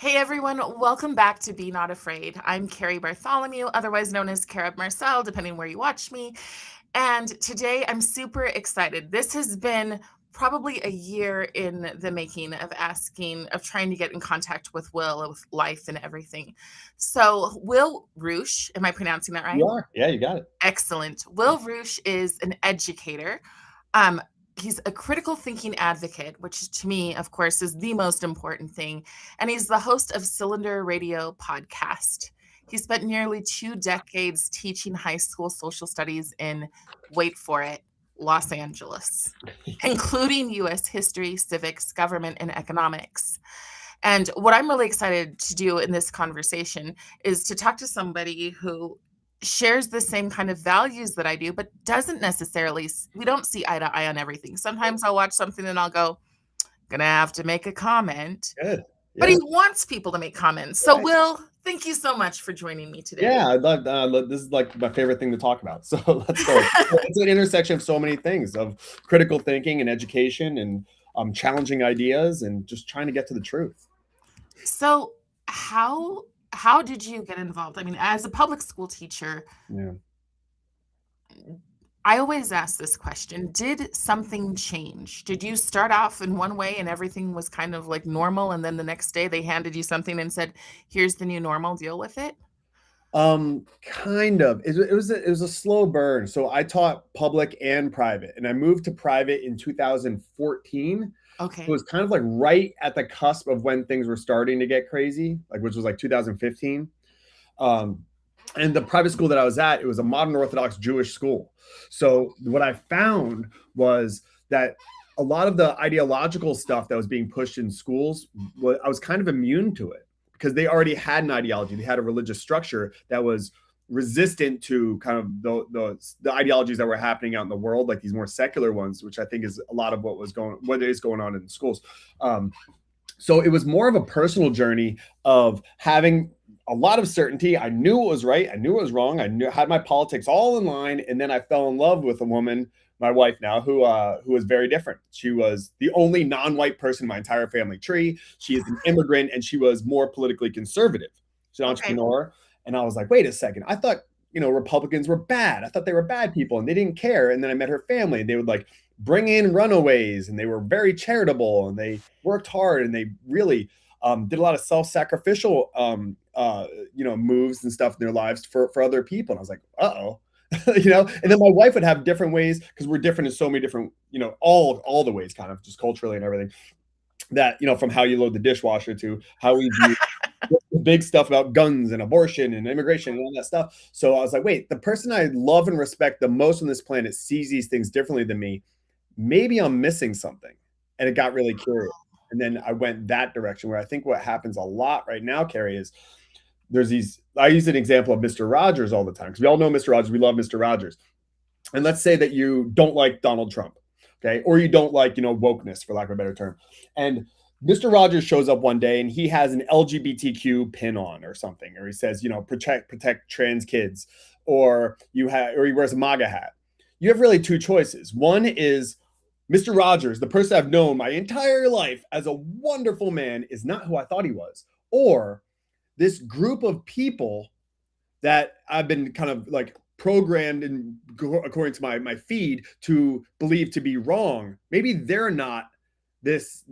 Hey everyone, welcome back to Be Not Afraid. I'm Carrie Bartholomew, otherwise known as Cara Marcel, depending where you watch me. And today I'm super excited. This has been probably a year in the making of trying to get in contact with Will, with life and everything. So, Will Reusch, am I pronouncing that right? You are? Yeah, you got it. Excellent. Will Reusch is an educator. Um, he's a critical thinking advocate, which to me, of course, is the most important thing. And he's the host of Cylinder Radio podcast. He spent nearly 2 decades teaching high school social studies in, wait for it, Los Angeles, including US history, civics, government, and economics. And what I'm really excited to do in this conversation is to talk to somebody who shares the same kind of values that I do, but doesn't necessarily, we don't see eye to eye on everything. Sometimes I'll watch something and I'll go, gonna have to make a comment, Good. but he Yeah. wants people to make comments. So, Right. Will, thank you so much for joining me today. Yeah, this is like my favorite thing to talk about. So let's go. It's an intersection of so many things of critical thinking and education and challenging ideas and just trying to get to the truth. So, how did you get involved? I mean, as a public school teacher, Yeah. I always ask this question. Did something change? Did you start off in one way and everything was kind of like normal, and then the next day they handed you something and said, "Here's the new normal, deal with it"? Kind of. It was a slow burn. So I taught public and private, and I moved to private in 2014. So it Okay. was kind of like right at the cusp of when things were starting to get crazy, like which was like 2015. Um, and the private school that I was at, it was a modern Orthodox Jewish school. So what I found was that a lot of the ideological stuff that was being pushed in schools, I was kind of immune to it because they already had an ideology. They had a religious structure that was resistant to kind of the ideologies that were happening out in the world, like these more secular ones, which I think is a lot of what is going on in the schools. Um, so it was more of a personal journey of having a lot of certainty. I knew what was right. I knew what was wrong. Had my politics all in line. And then I fell in love with a woman, my wife now, who was very different. She was the only non-white person in my entire family tree. She is an immigrant and she was more politically conservative. She's an Okay. entrepreneur. And I was like, wait a second. I thought, Republicans were bad. I thought they were bad people and they didn't care. And then I met her family and they would like bring in runaways and they were very charitable and they worked hard and they really did a lot of self-sacrificial moves and stuff in their lives for other people. And I was like, uh-oh. And then my wife would have different ways because we're different in so many different, all the ways kind of just culturally and everything that, from how you load the dishwasher to how we view the big stuff about guns and abortion and immigration and all that stuff. So I was like, wait, the person I love and respect the most on this planet sees these things differently than me. Maybe I'm missing something. And it got really curious. And then I went that direction where I think what happens a lot right now, Carrie, is I use an example of Mr. Rogers all the time because we all know Mr. Rogers. We love Mr. Rogers. And let's say that you don't like Donald Trump, okay? Or you don't like, wokeness, for lack of a better term. And Mr. Rogers shows up one day and he has an LGBTQ pin on or something, or he says, protect trans kids, or he wears a MAGA hat. You have really two choices. One is Mr. Rogers, the person I've known my entire life as a wonderful man, is not who I thought he was. Or this group of people that I've been kind of like programmed and according to my feed to believe to be wrong. Maybe they're not this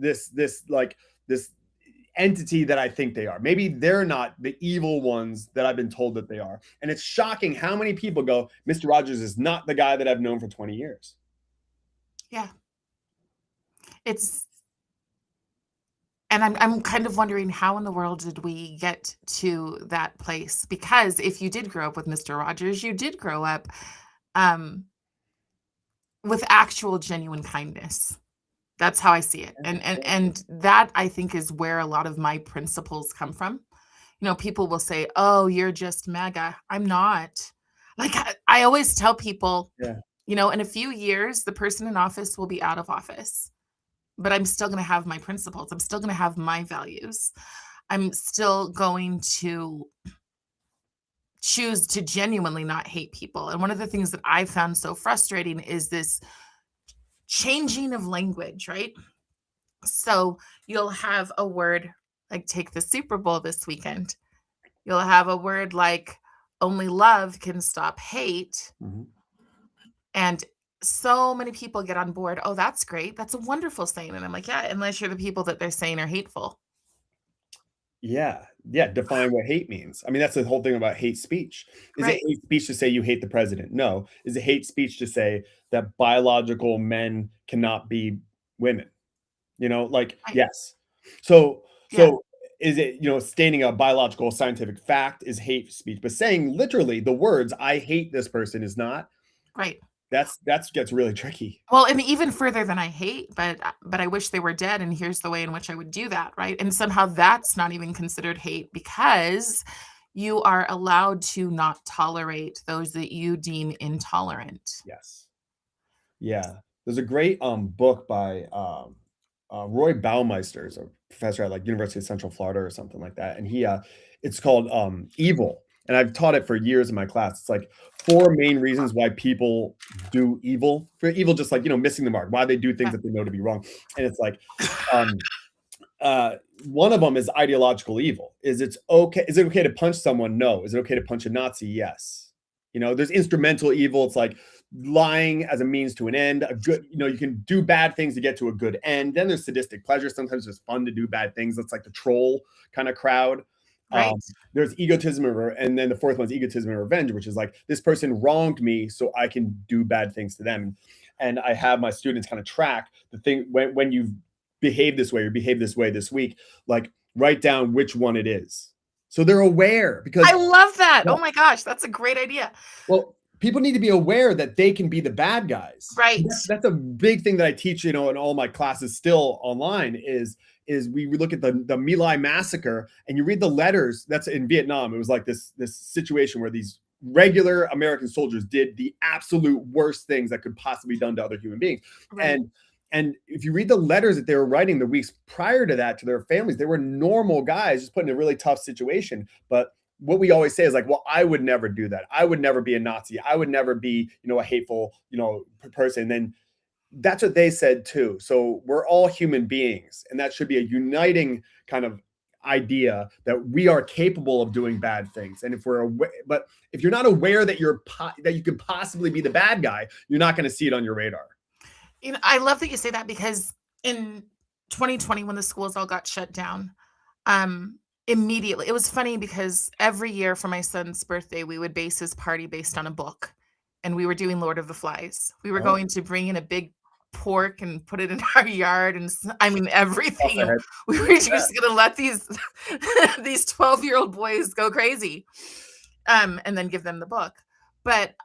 entity that I think they are. Maybe they're not the evil ones that I've been told that they are. And it's shocking how many people go, Mr. Rogers is not the guy that I've known for 20 years. Yeah. It's And I'm kind of wondering how in the world did we get to that place? Because if you did grow up with Mr. Rogers, you did grow up um, with actual genuine kindness. That's how I see it. And that I think is where a lot of my principles come from. People will say, "Oh, you're just MAGA." I'm not. Like I always tell people, Yeah. in a few years, the person in office will be out of office, but I'm still going to have my principles. I'm still going to have my values. I'm still going to choose to genuinely not hate people. And one of the things that I found so frustrating is this changing of language, right? So you'll have a word Like, take the Super Bowl this weekend. You'll have a word like, only love can stop hate. Mhm. And so many people get on board. Oh, that's great. That's a wonderful saying. And I'm like, yeah, unless you're the people that they're saying are hateful. Yeah, yeah, define what hate means. I mean, that's the whole thing about hate speech. Is it Right. hate speech to say you hate the president? No. Is it hate speech to say that biological men cannot be women? You know, like, Right. yes. So Yeah. so is it, stating a biological scientific fact is hate speech, but saying literally the words, "I hate this person" is not, Right. that's gets really tricky. Well, and even further than I hate, but I wish they were dead, and here's the way in which I would do that, right? And somehow that's not even considered hate because you are allowed to not tolerate those that you deem intolerant. Yes. Yeah. There's a great, book by, Roy Baumeister, is a professor at, like, University of Central Florida or something like that, and it's called, Evil, and I've taught it for years in my class. It's like 4 main reasons why people do evil. For evil, just like, missing the mark, why they do things Yeah, that they know to be wrong, and it's like, um, one of them is ideological evil. Is it okay to punch someone? No. Is it okay to punch a Nazi? Yes. There's instrumental evil. It's like lying as a means to an end. A good, you can do bad things to get to a good end. Then there's sadistic pleasure. Sometimes it's fun to do bad things. That's like the troll kind of crowd. right. There's egotism, and then the fourth one's egotism and revenge, which is like, this person wronged me, so I can do bad things to them. And I have my students kind of track the thing when you've behaved this way or behave this way this week, like, write down which one it is. So they're aware, I because, love that. yeah, Oh my gosh, that's a great idea. well, people need to be aware that they can be the bad guys. Right. That's a big thing that I teach, in all my classes still online, is we look at the My Lai massacre, and you read the letters. That's in Vietnam. It was like this situation where these regular American soldiers did the absolute worst things that could possibly be done to other human beings. Right. And if you read the letters that they were writing the weeks prior to that to their families, they were normal guys just put in a really tough situation. But what we always say is like, well, I would never do that. I would never be a Nazi. I would never be, a hateful, person. And then that's what they said too. So we're all human beings, and that should be a uniting kind of idea that we are capable of doing bad things. And if we're aware, but if you're not aware that that you could possibly be the bad guy, you're not going to see it on your radar. I love that you say that because in 2020, when the schools all got shut down, immediately it was funny because every year for my son's birthday, we would base his party based on a book, and we were doing Lord of the Flies. We were Oh, going to bring in a big pork and put it in our yard, and I mean off everything. the And head. we were just gonna let these these 12-year-old boys go crazy, and then give them the book. But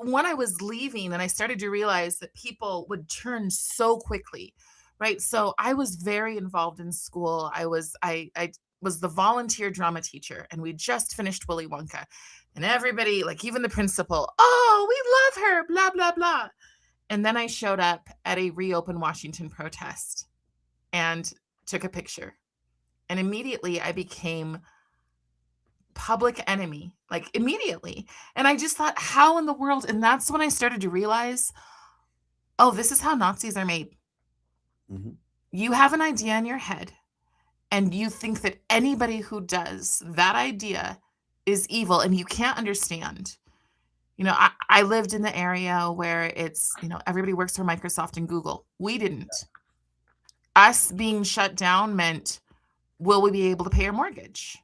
when I was leaving and I started to realize that people would turn so quickly, right? So I was very involved in school. I was the volunteer drama teacher, and we just finished Willy Wonka. And everybody, like even the principal, oh, we love her, blah, blah, blah. And then I showed up at a reopen Washington protest and took a picture. And immediately I became public enemy, like immediately. And I just thought, how in the world? And that's when I started to realize, oh, this is how Nazis are made. Mhm. You have an idea in your head, and you think that anybody who does that idea is evil, and you can't understand. I lived in the area where it's, everybody works for Microsoft and Google. We didn't. Us being shut down meant, will we be able to pay our mortgage?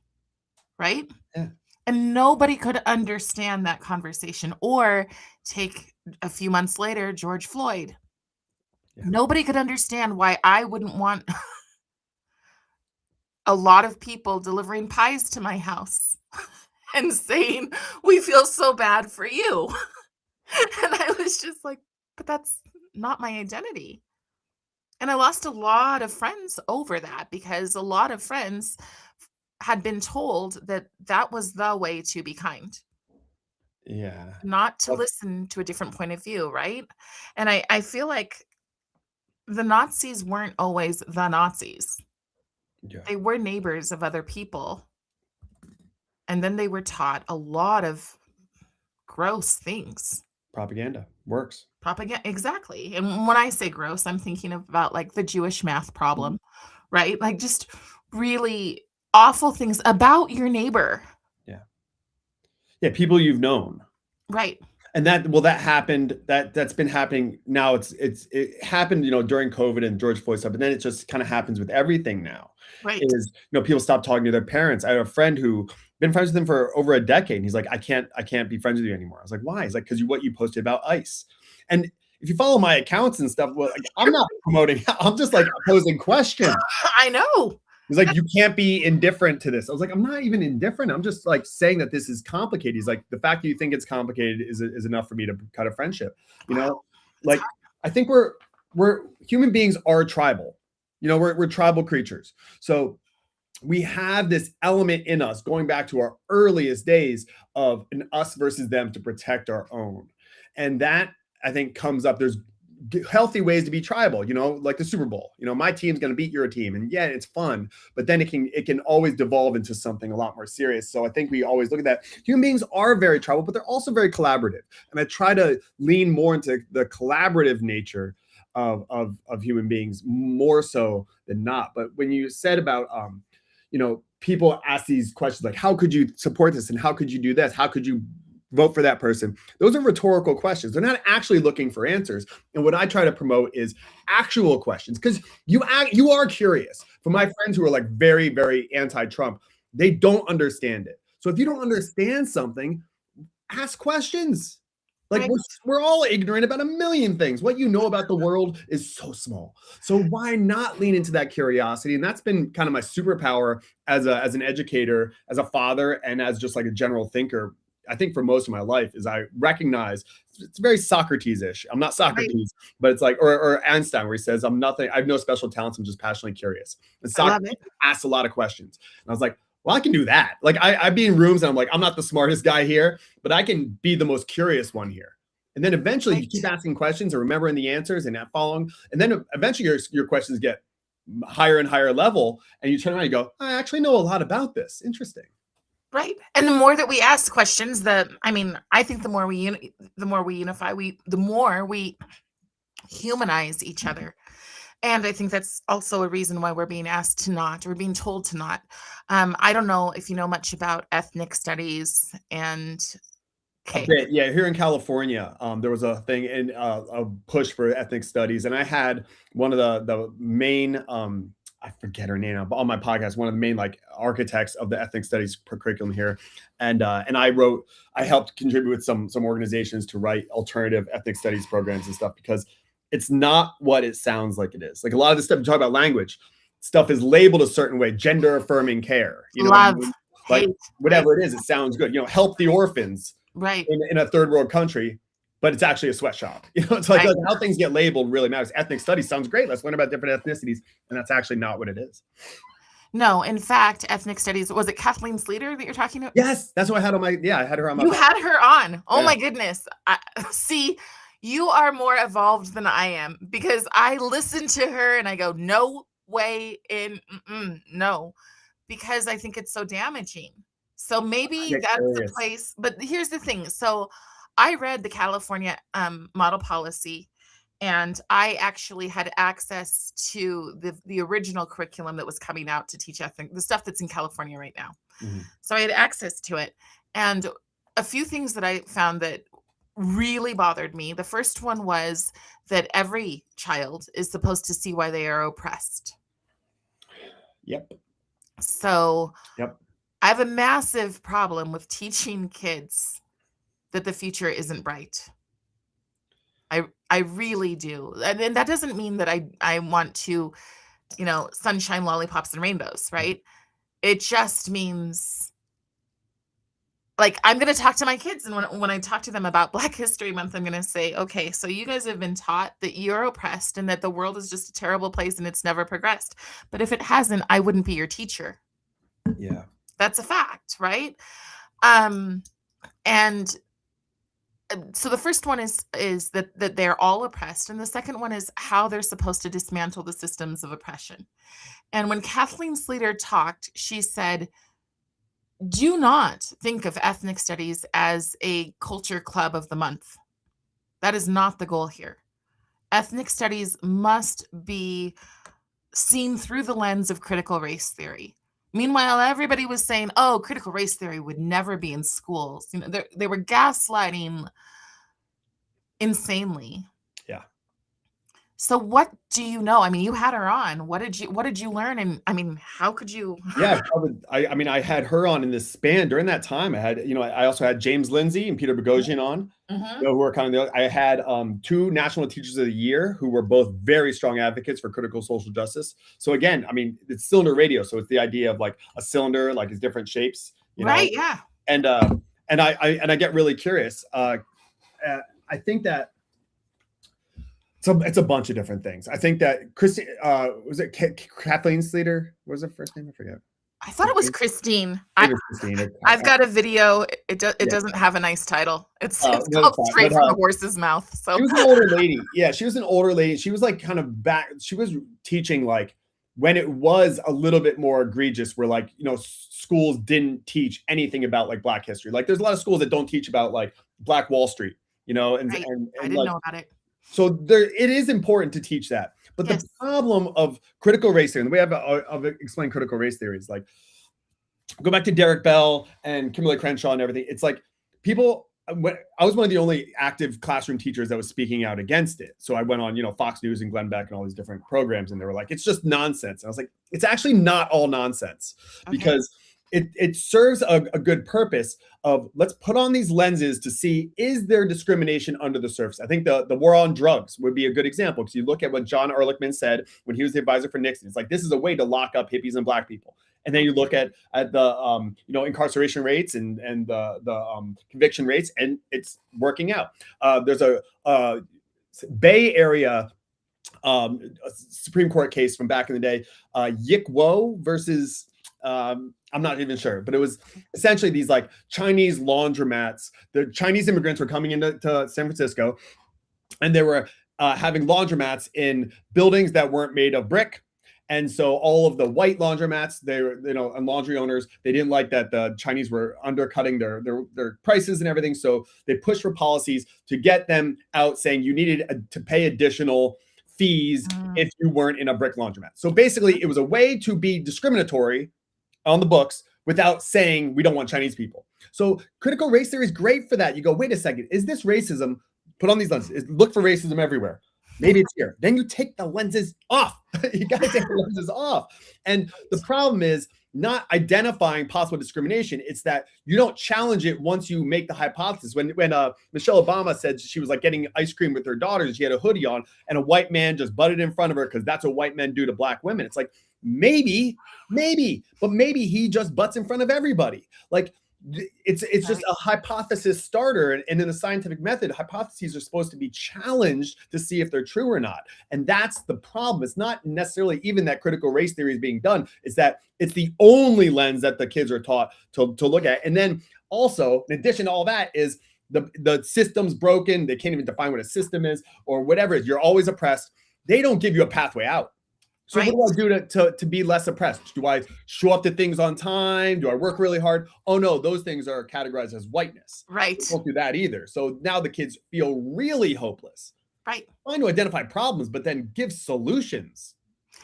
Right? Yeah. And nobody could understand that conversation. Or take a few months later, George Floyd. Yeah. Nobody could understand why I wouldn't want a lot of people delivering pies to my house and saying, "We feel so bad for you." And I was just like, "But that's not my identity." And I lost a lot of friends over that because a lot of friends had been told that that was the way to be kind. Yeah. Not to That's listen to a different point of view, right? And I feel like the Nazis weren't always the Nazis. yeah. They were neighbors of other people, and then they were taught a lot of gross things. Propaganda works. Propaganda, exactly. And when I say gross, I'm thinking about, like, the Jewish math Mhm. problem, right? Like, just really awful things about your neighbor. Yeah. Yeah, people you've known. Right. And that happened, that's been happening now. It happened, during COVID and George Floyd stuff, but then it just kind of happens with everything now. Right. Is, people stop talking to their parents. I had a friend who been friends with him for over a decade, and he's like, I can't be friends with you anymore. I was like, why? He's like, because what you posted about ICE. And if you follow my accounts and stuff, well, like, I'm not promoting, I'm just like posing questions. I know. He's like, you can't be indifferent to this. I was like, I'm not even indifferent. I'm just like saying that this is complicated. He's like, the fact that you think it's complicated is enough for me to cut a friendship. Like, I think we're human beings are tribal. We're tribal creatures. So we have this element in us going back to our earliest days of an us versus them to protect our own. And that, I think, comes up. There's healthy ways to be tribal, like the Super Bowl. My team's going to beat your team, and yeah, it's fun, but then it can always devolve into something a lot more serious. So I think we always look at that. Human beings are very tribal, but they're also very collaborative, and I try to lean more into the collaborative nature of human beings more so than not. But when you said about people ask these questions like, how could you support this, and how could you do this, how could you vote for that person? Those are rhetorical questions. They're not actually looking for answers. And what I try to promote is actual questions, because you are curious. For my friends who are like very, very anti-Trump, they don't understand it. So if you don't understand something, ask questions. Like, Right. we're all ignorant about a million things. What you know about the world is so small. So why not lean into that curiosity? And that's been kind of my superpower as an educator, as a father, and as just like a general thinker. I think for most of my life is I recognize it's very Socrates-ish. I'm not Socrates, right, but it's like, or Einstein, where he says, I'm nothing, I have no special talents, I'm just passionately curious. And Socrates asked a lot of questions. And I was like, well, I can do that. Like I'd be in rooms and I'm like, I'm not the smartest guy here, but I can be the most curious one here. And then eventually you keep asking questions and remembering the answers and not following. And then eventually your questions get higher and higher level. And you turn around and you go, I actually know a lot about this. Interesting. Right. And the more that we ask questions, I think the more we unify, the more we humanize each other. And I think that's also a reason why we're being asked to not, or being told to not. I don't know if you know much about ethnic studies and A bit, yeah. Here in California, there was a thing in a push for ethnic studies, and I had one of the main I forget her name on my podcast, one of the main like architects of the ethnic studies curriculum here, and I helped contribute with some organizations to write alternative ethnic studies programs and stuff, because it's not what it sounds like it is. Like a lot of the stuff you talk about, language stuff is labeled a certain way, gender affirming care, love, like hate, whatever it is, it sounds good. Help the orphans. Right. In a third world country, but it's actually a sweatshop. It's like, how things get labeled really matters. Ethnic studies sounds great. Let's learn about different ethnicities. And that's actually not what it is. No, in fact, ethnic studies, was it Kathleen Sleater that you're talking about? Yes, that's what I had on my, I had her on my. You had her on. Oh my goodness. See, you are more evolved than I am, because I listen to her and I go, no way in, no, because I think it's so damaging. So maybe that's the place. But here's the thing. So I read the California model policy, and I actually had access to the original curriculum that was coming out to teach the stuff that's in California right now. Mm-hmm. So I had access to it. And a few things that I found that really bothered me. The first one was that every child is supposed to see why they are oppressed. Yep. So yep. I have a massive problem with teaching kids that the future isn't bright. I really do. And that doesn't mean that I want to, sunshine, lollipops, and rainbows, right? It just means, like, I'm going to talk to my kids, and when I talk to them about Black History Month, I'm going to say, okay, so you guys have been taught that you're oppressed and that the world is just a terrible place and it's never progressed. But if it hasn't, I wouldn't be your teacher. Yeah. That's a fact, right? And so the first one is that they're all oppressed, and the second one is how they're supposed to dismantle the systems of oppression. And when Kathleen Sleater talked, she said, do not think of ethnic studies as a culture club of the month. That is not the goal here. Ethnic studies must be seen through the lens of critical race theory, Meanwhile, everybody was saying, "Oh, critical race theory would never be in schools." You know, they were gaslighting insanely. Yeah. So what do you know? I mean, you had her on. What did you learn? And I mean, how could you Yeah, I mean, I had her on in this span during that time. I had, I also had James Lindsay and Peter Boghossian on, Mhm. who were kind of I had two National Teachers of the Year who were both very strong advocates for critical social justice. So again, I mean, it's cylinder radio, so it's the idea of like a cylinder, like its different shapes, Right, yeah. and I get really curious. I think that it's a bunch of different things. I think that Christy, was it Kathleen Sleater? What was her first name? I forget. I thought it was Christine. Maybe it's Christine. I've got a video. It Yeah. doesn't have a nice title. It's No, called it's Straight fine. from the Horse's Mouth. So She was an older lady. Yeah, she was an older lady. She was like kind of back. She was teaching like when it was a little bit more egregious, where like, schools didn't teach anything about like Black history. Like there's a lot of schools that don't teach about like Black Wall Street, and right. I and didn't like, know about it. so there, it is important to teach that. But Yes. the problem of critical race theory, and the way I've explained critical race theory is like, go back to Derek Bell and Kimberly Crenshaw and everything. It's like people, I was one of the only active classroom teachers that was speaking out against it. So I went on, Fox News and Glenn Beck and all these different programs, and they were like, it's just nonsense. And I was like, it's actually not all nonsense, Okay. because it serves a good purpose of, let's put on these lenses to see, is there discrimination under the surface? I think the war on drugs would be a good example, because you look at what John Ehrlichman said when he was the advisor for Nixon. It's like, this is a way to lock up hippies and Black people. And then you look at the incarceration rates and the conviction rates, and it's working out. There's a Bay Area a Supreme Court case from back in the day, Yik Wo versus I'm not even sure, but it was essentially these like Chinese laundromats. The Chinese immigrants were coming into San Francisco, and they were having laundromats in buildings that weren't made of brick. And so all of the white laundromats, they were, and laundry owners, they didn't like that the Chinese were undercutting their prices and everything. So they pushed for policies to get them out, saying you needed to pay additional fees if you weren't in a brick laundromat. So basically, it was a way to be discriminatory on the books without saying we don't want Chinese people. So critical race theory is great for that. You go, wait a second, is this racism? Put on these lenses. Look for racism everywhere. Maybe it's here. Then you take the lenses off. You got to take the lenses off. And the problem is not identifying possible discrimination. It's that you don't challenge it once you make the hypothesis. When Michelle Obama said she was like getting ice cream with her daughters, she had a hoodie on, and a white man just butted in front of her because that's what white men do to Black women. It's like, maybe, but maybe he just butts in front of everybody. Like, it's just a hypothesis starter, and in the scientific method, hypotheses are supposed to be challenged to see if they're true or not. And that's the problem. It's not necessarily even that critical race theory is being done. It's that it's the only lens that the kids are taught to look at. And then also, in addition to all that, is the system's broken. They can't even define what a system is or whatever it is. You're always oppressed. They don't give you a pathway out. So right. What do I do to be less oppressed? Do I show up to things on time? Do I work really hard? Oh no, those things are categorized as whiteness. Right. They don't do that either. So now the kids feel really hopeless. Right. Trying to identify problems, but then give solutions.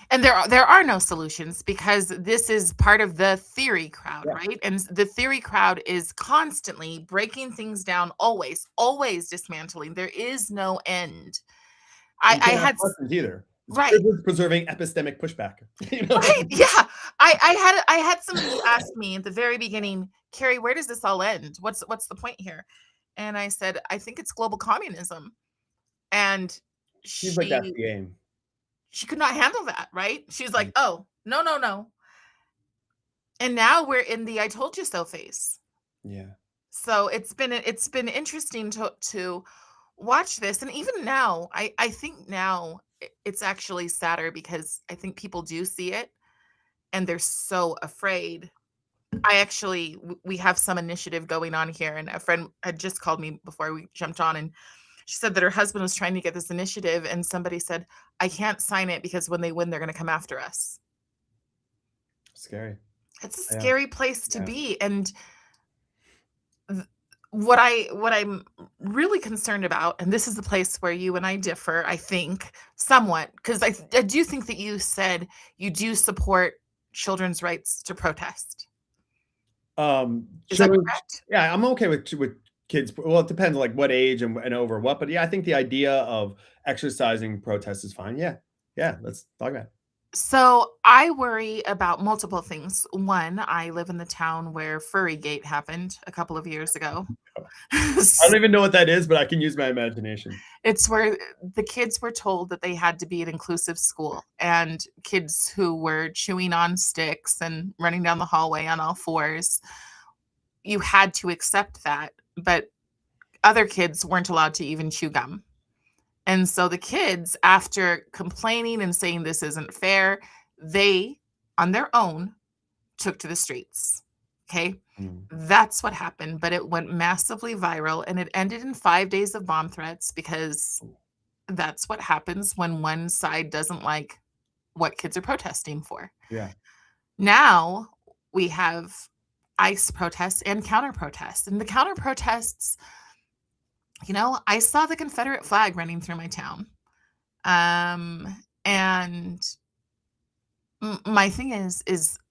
And there are no solutions, because this is part of the theory crowd, yeah. Right? And the theory crowd is constantly breaking things down, always dismantling. There is no end. I had either. It's right, preserving epistemic pushback. Right? Yeah, I had somebody who asked me at the very beginning, Carrie, where does this all end? What's the point here? And I said, I think it's global communism. And she's like, that's the aim. She could not handle that, right? She's like, oh, no. And now we're in the I told you so phase. Yeah. So it's been interesting to watch this. And even now, I think now it's actually sadder, because I think people do see it and they're so afraid. We have some initiative going on here, and a friend had just called me before we jumped on, and she said that her husband was trying to get this initiative, and somebody said, I can't sign it because when they win, they're going to come after us. Scary. It's a scary place to be. And what I'm really concerned about, and this is the place where you and I differ, I think, somewhat, because I do think that you said you do support children's rights to protest. Is that Children, correct? yeah, I'm okay with kids. Well, it depends like what age and over what, but yeah, I think the idea of exercising protest is fine. Yeah, yeah, let's talk about it. So I worry about multiple things. One, I live in the town where Furrygate happened a couple of years ago. I don't even know what that is, but I can use my imagination. It's where the kids were told that they had to be an inclusive school, and kids who were chewing on sticks and running down the hallway on all fours, you had to accept that, but other kids weren't allowed to even chew gum. And so the kids, after complaining and saying this isn't fair, they, on their own, took to the streets. Okay. Mm. That's what happened, but it went massively viral and it ended in 5 days of bomb threats because that's what happens when one side doesn't like what kids are protesting for. Yeah. Now we have ICE protests and counter protests. And the counter protests, I saw the Confederate flag running through my town. And my thing is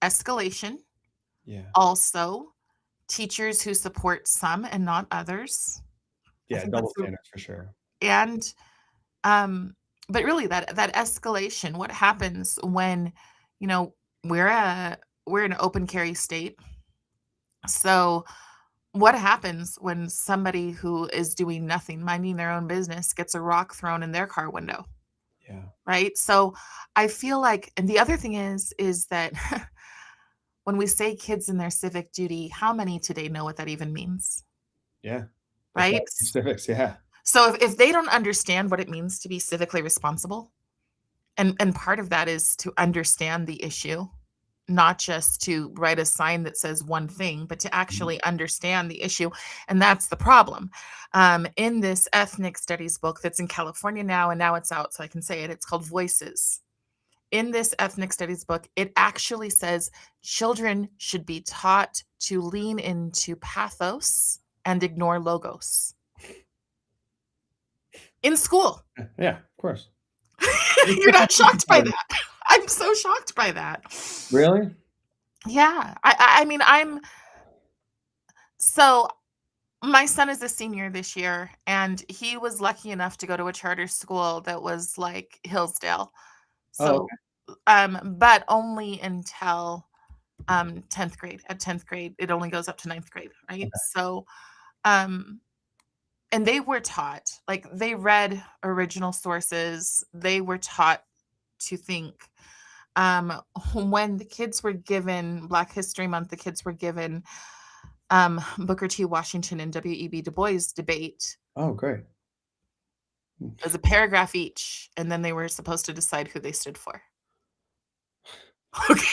escalation. Yeah. Also, teachers who support some and not others. Yeah, double standards for sure. And but really that escalation, what happens when, we're an open carry state. So what happens when somebody who is doing nothing, minding their own business, gets a rock thrown in their car window? Yeah. Right? So I feel like, and the other thing is that when we say kids in their civic duty, how many today know what that even means? Yeah. Right? Civics, yeah. So if they don't understand what it means to be civically responsible, and part of that is to understand the issue, not just to write a sign that says one thing, but to actually understand the issue. And that's the problem. In this ethnic studies book that's in California now, and now it's out, so I can say it, it's called Voices. In this ethnic studies book, it actually says children should be taught to lean into pathos and ignore logos. In school. Yeah, of course. You're not shocked by that. I'm so shocked by that. Really? Yeah. I mean, so my son is a senior this year, and he was lucky enough to go to a charter school that was like Hillsdale. So, but only until 10th grade. At 10th grade, it only goes up to 9th grade, right? Okay. So, and they were taught, like they read original sources. They were taught to think. When the kids were given Black History Month, the kids were given Booker T. Washington and W.E.B. Du Bois debate. Oh, great. As a paragraph each, and then they were supposed to decide who they stood for. Okay.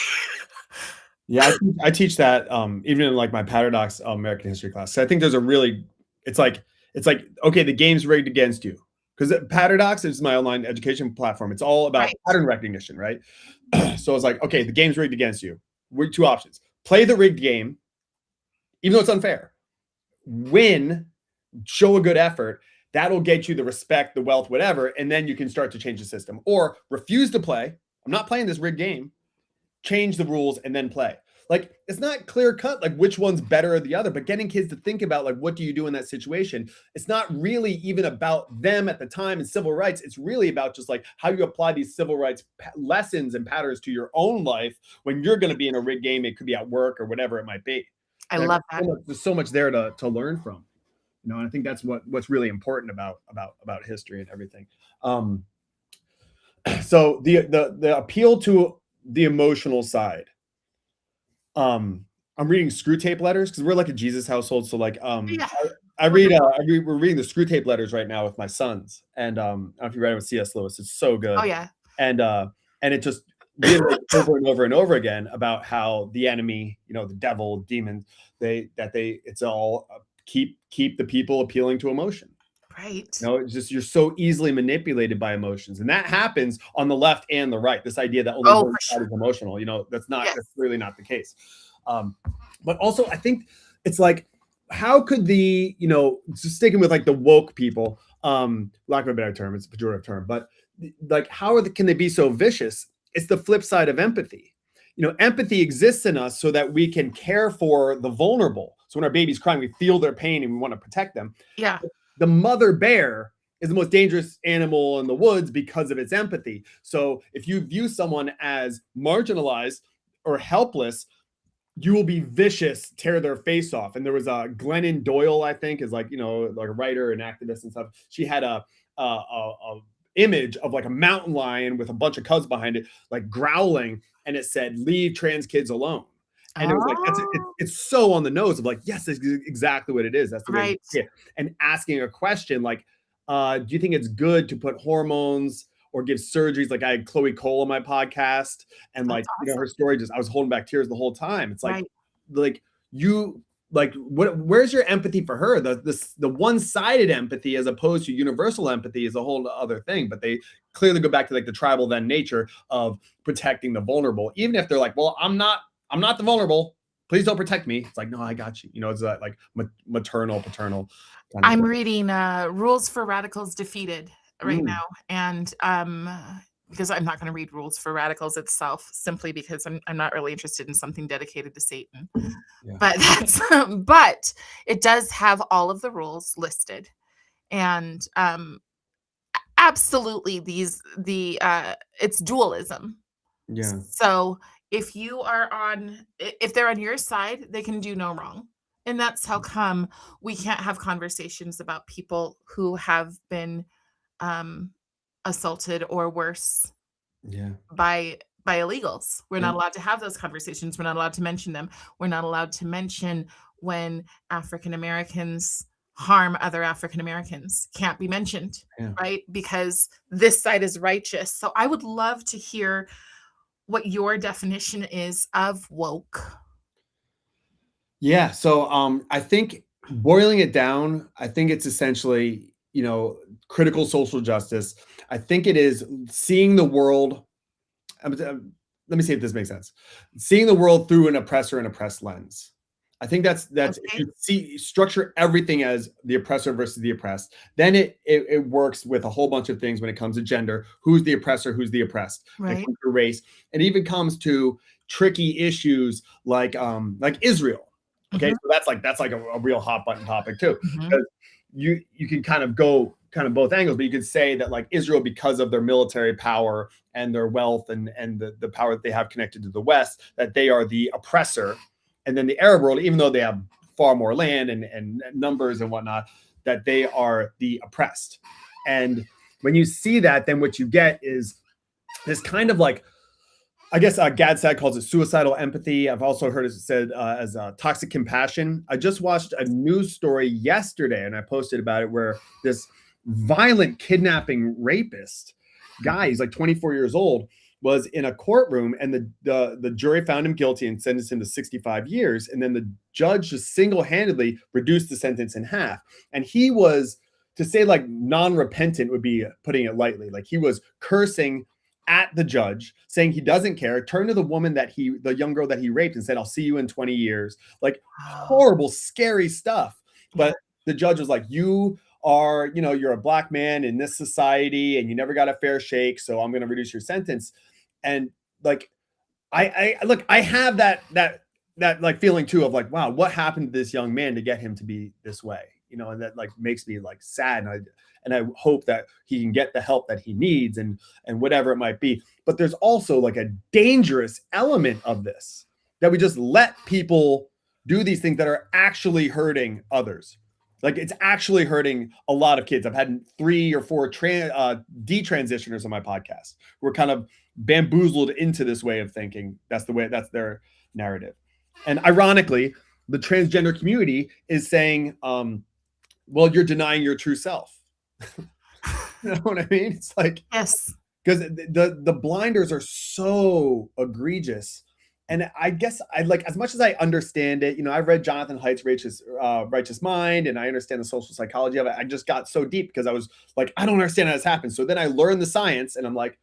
Yeah, I teach that even in like my Patterdox American history class. So I think there's a really, it's like okay, the game's rigged against you, because Patterdox is my online education platform. It's all about pattern recognition, right? So it's like, okay, the game's rigged against you. We're two options: play the rigged game, even though it's unfair. Win, show a good effort. That'll get you the respect, the wealth, whatever, and then you can start to change the system. Or refuse to play. I'm not playing this rigged game. Change the rules and then play. Like, it's not clear cut like which one's better or the other, but getting kids to think about like, what do you do in that situation? It's not really even about them at the time and civil rights. It's really about just like how you apply these civil rights lessons and patterns to your own life when you're going to be in a rigged game. It could be at work or whatever it might be. I love that. There's so much there to learn from, and I think that's what's really important about history and everything. So the appeal to the emotional side. I'm reading Screw Tape Letters because we're like a Jesus household. So like, we're reading the Screw Tape Letters right now with my sons, and I don't know if you read it with C.S. Lewis. It's so good. Oh yeah. And it just really over and over and over again about how the enemy, the devil, demons, it's all keep the people appealing to emotion. Right. It's just you're so easily manipulated by emotions, and that happens on the left and the right. This idea that only one side is emotional, that's that's clearly not the case. But also, I think it's like, how could just sticking with like the woke people, lack of a better term, it's a pejorative term, but like, can they be so vicious? It's the flip side of empathy. empathy exists in us so that we can care for the vulnerable. So when our baby's crying, we feel their pain and we want to protect them. Yeah. The mother bear is the most dangerous animal in the woods because of its empathy. So if you view someone as marginalized or helpless, you will be vicious, tear their face off. And there was a Glennon Doyle, I think, is like a writer and activist and stuff. She had a image of like a mountain lion with a bunch of cubs behind it, like growling, and it said, "Leave trans kids alone." And it was like, it's so on the nose of like, yes, that's exactly what it is. That's the way right. it is. And asking a question like, do you think it's good to put hormones or give surgeries? Like I had Chloe Cole on my podcast, and like, That's her story I was holding back tears the whole time. It's like, right. Where's your empathy for her? The one-sided empathy as opposed to universal empathy is a whole other thing, but they clearly go back to like the tribal then nature of protecting the vulnerable, even if they're like, well, I'm not the vulnerable, please don't protect me. It's like, no, I got you. It's that like maternal, paternal kind of I'm thing. reading Rules for Radicals Defeated right now, and because I'm not going to read Rules for Radicals itself, simply because I'm not really interested in something dedicated to Satan. Yeah. But that's but it does have all of the rules listed, and absolutely it's dualism. Yeah. So if they're on your side, they can do no wrong. And that's how come we can't have conversations about people who have been assaulted or worse Yeah. by illegals. We're not allowed to have those conversations. We're not allowed to mention them. We're not allowed to mention when African Americans harm other African Americans. Can't be mentioned, right? Because this side is righteous. So I would love to hear what your definition is of woke. Yeah. So I think boiling it down, I think it's essentially, critical social justice. I think it is seeing the world. Let me see if this makes sense. Seeing the world through an oppressor and oppressed lens. I think that's Okay. if you structure everything as the oppressor versus the oppressed, then it works with a whole bunch of things when it comes to gender. Who's the oppressor? Who's the oppressed? When it Right. comes to race, it even comes to tricky issues like Israel. Okay, so that's like a real hot button topic too. Because you can kind of go both angles, but you could say that like Israel, because of their military power and their wealth and the power that they have connected to the West, that they are the oppressor. And then the Arab world, even though they have far more land and numbers and whatnot, that they are the oppressed. And when you see that, then what you get is this kind of like, I guess Gad Saad calls it suicidal empathy. I've also heard it said as toxic compassion. I just watched a news story yesterday, and I posted about it, where this violent kidnapping rapist guy, he's like 24 years old, was in a courtroom, and the jury found him guilty and sentenced him to 65 years. And then the judge just single-handedly reduced the sentence in half. And he was, to say like non-repentant would be putting it lightly. Like he was cursing at the judge, saying he doesn't care, turned to the woman the young girl that he raped and said, "I'll see you in 20 years. Like horrible, scary stuff. But the judge was like, you are, you're a black man in this society and you never got a fair shake. So I'm going to reduce your sentence. And like, I have that like feeling too of like, wow, what happened to this young man to get him to be this way? And that like makes me like sad. And I hope that he can get the help that he needs and whatever it might be. But there's also like a dangerous element of this, that we just let people do these things that are actually hurting others. Like it's actually hurting a lot of kids. I've had 3 or 4 detransitioners on my podcast who are kind of bamboozled into this way of thinking. That's their narrative. And ironically, the transgender community is saying, well, you're denying your true self. You know what I mean? It's like, yes, because the blinders are so egregious. And I guess I like, as much as I understand it, I've read Jonathan Haidt's Righteous Mind, and I understand the social psychology of it. I just got so deep because I was like, I don't understand how this happens. So then I learned the science, and I'm like,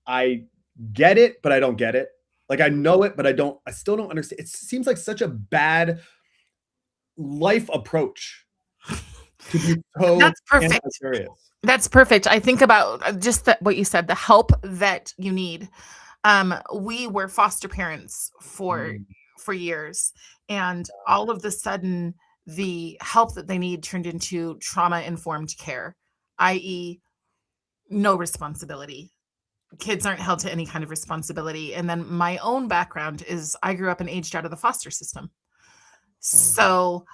I get it, but I don't get it. Like I know it, but I still don't understand. It seems like such a bad life approach to be so that's perfect. anti-serious. That's perfect. I think about just what you said, the help that you need. We were foster parents Mm. for years, and all of the sudden, the help that they need turned into trauma-informed care, i.e., no responsibility. Kids aren't held to any kind of responsibility, and then my own background is I grew up and aged out of the foster system. Oh. So,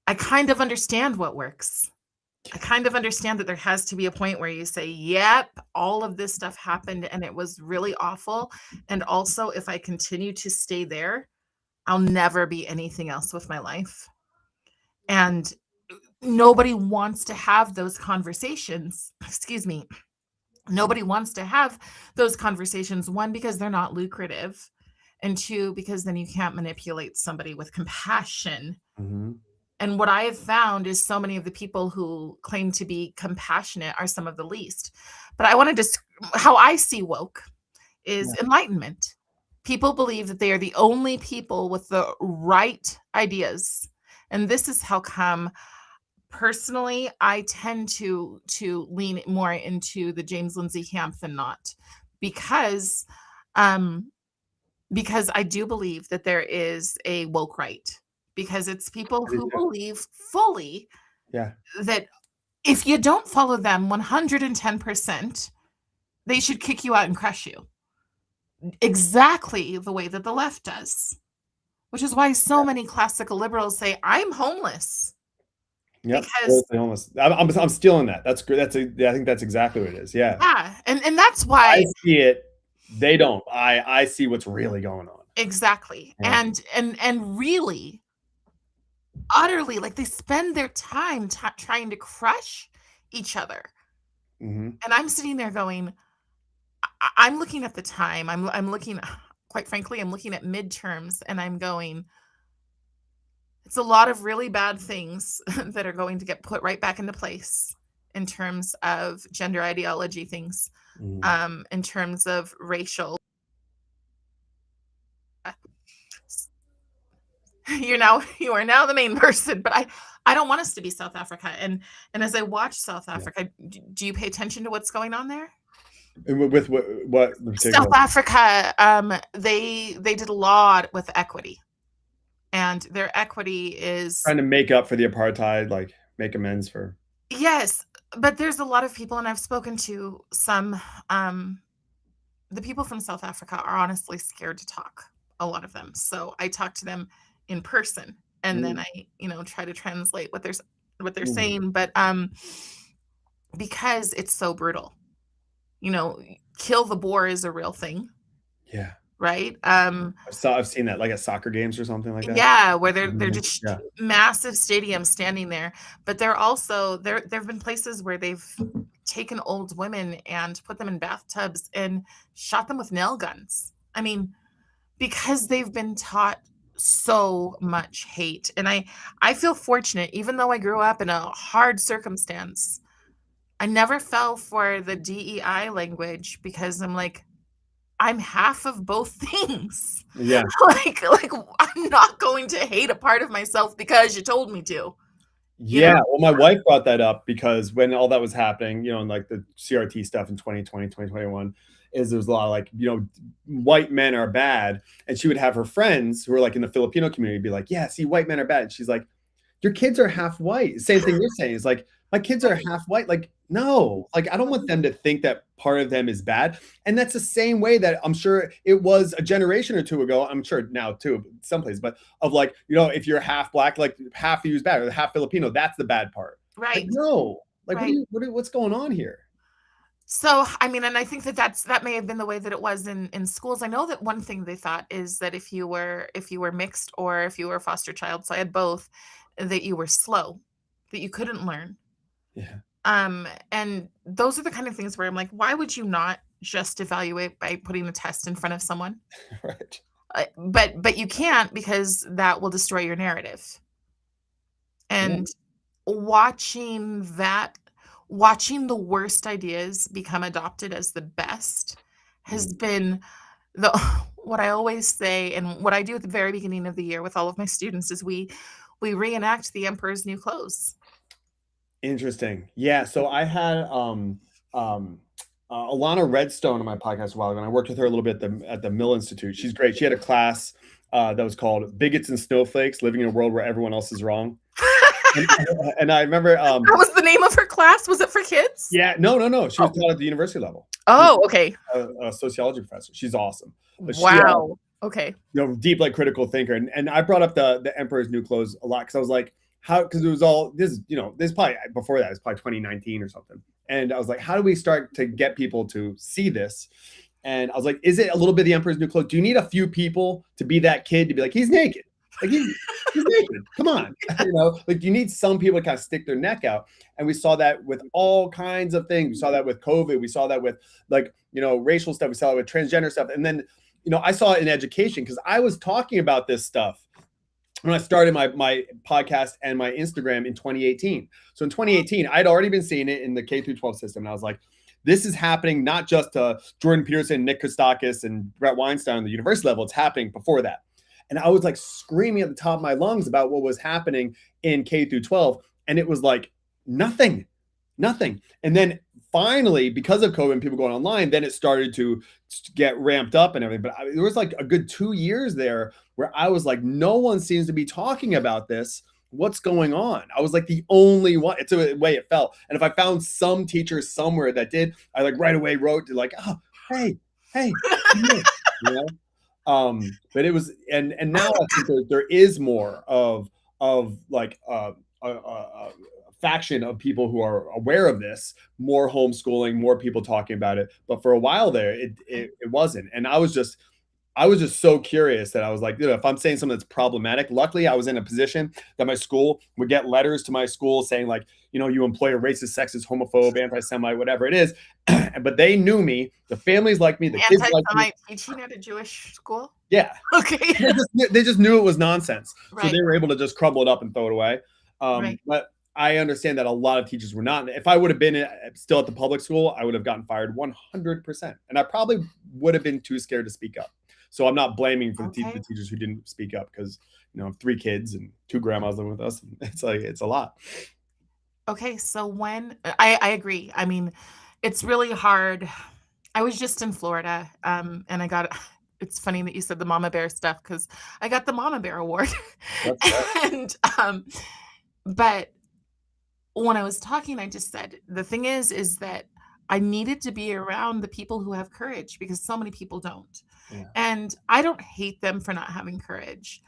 I kind of understand what works. I kind of understand that there has to be a point where you say, "Yep, all of this stuff happened and it was really awful, and also if I continue to stay there, I'll never be anything else with my life." And nobody wants to have those conversations. Excuse me. Nobody wants to have those conversations, one, because they're not lucrative, and two, because then you can't manipulate somebody with compassion. Mhm. And what I have found is so many of the people who claim to be compassionate are some of the least. But I wanted to, how I see woke is Yeah. enlightenment. People believe that they are the only people with the right ideas. And this is how come personally I tend to lean more into the James Lindsay camp than not, because um because I do believe that there is a woke right, because it's people I do who too. believe fully Yeah. that if you don't follow them 110%, they should kick you out and crush you. Exactly the way that the left does. Which is why so many classical liberals say, "I'm homeless." Yep. Because Politically homeless. I'm stealing that. That's good. I think that's exactly what it is. Yeah. yeah, and that's I why see it. They don't. I see what's really going on. exactly. Yeah. And really, utterly, like, they spend their time trying to crush each other. Mhm. And I'm sitting there going, I'm looking at the time. I'm looking, quite frankly, I'm looking at midterms and I'm going, it's a lot of really bad things that are going to get put right back into place in terms of gender ideology things, Mhm. in terms of racial. You are now the main person, but I don't want us to be South Africa. And as I watch South Yeah. Africa, do you pay attention to what's going on there? And with what in South particular? Africa, they did a lot with equity, and their equity is Trying to make up for the apartheid, like, make amends for. yes, but there's a lot of people, and I've spoken to some. Um, the people from South Africa are honestly scared to talk. A lot of them, so I talk to them in person, and then Mm, I, try to translate what they're mhm. saying. But because it's so brutal, you know, kill the boar is a real thing, Yeah. right? I've seen that, like, at soccer games or something like that. Yeah, where they're Mhm. just Yeah. massive stadiums standing there, but they're also there've been places where they've taken old women and put them in bathtubs and shot them with nail guns. I mean, because they've been taught so much hate. And I feel fortunate, even though I grew up in a hard circumstance, I never fell for the DEI language, because I'm like, I'm half of both things. Yeah. Like I'm not going to hate a part of myself because you told me to, you Yeah, know? well, my wife brought that up because when all that was happening, and, like, the CRT stuff in 2020, 2021, is there was a lot of, like, white men are bad, and she would have her friends who are, like, in the Filipino community be like, "Yeah, see, white men are bad." And she's like, "Your kids are half white." Same thing you're saying. It's like, "My kids are Right, half white." Like, no. Like, I don't want them to think that part of them is bad. And that's the same way that I'm sure it was a generation or two ago. I'm sure now too, some places, but of like, if you're half black, like half of you is bad, or half Filipino, that's the bad part. Like, right, no. Like, right. what's going on here? So, I mean, and I think that that may have been the way that it was in schools. I know that one thing they thought is that if you were mixed or if you were a foster child, so I had both, that you were slow, that you couldn't learn. Yeah. And those are the kind of things where I'm like, why would you not just evaluate by putting a test in front of someone? Right. But you can't, because that will destroy your narrative. Yeah. And watching that watching the worst ideas become adopted as the best has Mm. been the what I always say, and what I do at the very beginning of the year with all of my students, is we reenact the emperor's new clothes. Interesting. Yeah, so I had, um, Alana Redstone on my podcast a while ago, and I worked with her a little bit at the Mill Institute. She's great. She had a class that was called "Bigots and Snowflakes: Living in a World Where Everyone Else is Wrong." and, and I remember What was the name of her class? Was it for kids? Yeah, no. She was taught at the university level. Oh, okay. A sociology professor. She's awesome. But wow. Okay. Deep, like, critical thinker. And I brought up the Emperor's New Clothes a lot because I was like, how? Because it was all this. This probably before that. It was probably 2019 or something. And I was like, how do we start to get people to see this? And I was like, is it a little bit the Emperor's New Clothes? Do you need a few people to be that kid to be like, he's naked? Like he's naked. Come on. Like you need some people to kind of stick their neck out. And we saw that with all kinds of things. We saw that with COVID. We saw that with racial stuff. We saw it with transgender stuff. And then, I saw it in education because I was talking about this stuff when I started my podcast and my Instagram in 2018. So in 2018, I'd already been seeing it in the K through 12 system. And I was like, this is happening not just to Jordan Peterson, Nick Kostakis, and Brett Weinstein on the university level. It's happening before that. And I was like screaming at the top of my lungs about what was happening in K through 12. And it was like nothing. And then finally, because of COVID and people going online, then it started to get ramped up and everything. But there was like a good 2 years there where I was like, no one seems to be talking about this. What's going on? I was like the only one. It's the way it felt. And if I found some teacher somewhere that did, I like right away wrote to like, oh, hey, but it was, and now I think there is more of like a faction of people who are aware of this, more homeschooling, more people talking about it. But for a while there, it wasn't. And I was just so curious that I was like, if I'm saying something that's problematic, luckily I was in a position that my school would get letters to my school saying like, you employ a racist, sexist, homophobe, anti-Semite, whatever it is. But they knew me. The families like me. The kids like me. Teaching at a Jewish school? Yeah. Okay. They just knew it was nonsense. Right. So they were able to just crumble it up and throw it away. Right. But I understand that a lot of teachers were not. If I would have been still at the public school, I would have gotten fired 100%. And I probably would have been too scared to speak up. So I'm not blaming for the teachers who didn't speak up because, 3 kids and 2 grandmas living with us. It's a lot. Okay. So when I agree. I mean, it's really hard. I was just in Florida and I got, it's funny that you said the mama bear stuff because I got the mama bear award. And, but when I was talking, I just said, the thing is that I needed to be around the people who have courage because so many people don't. Yeah. And I don't hate them for not having courage.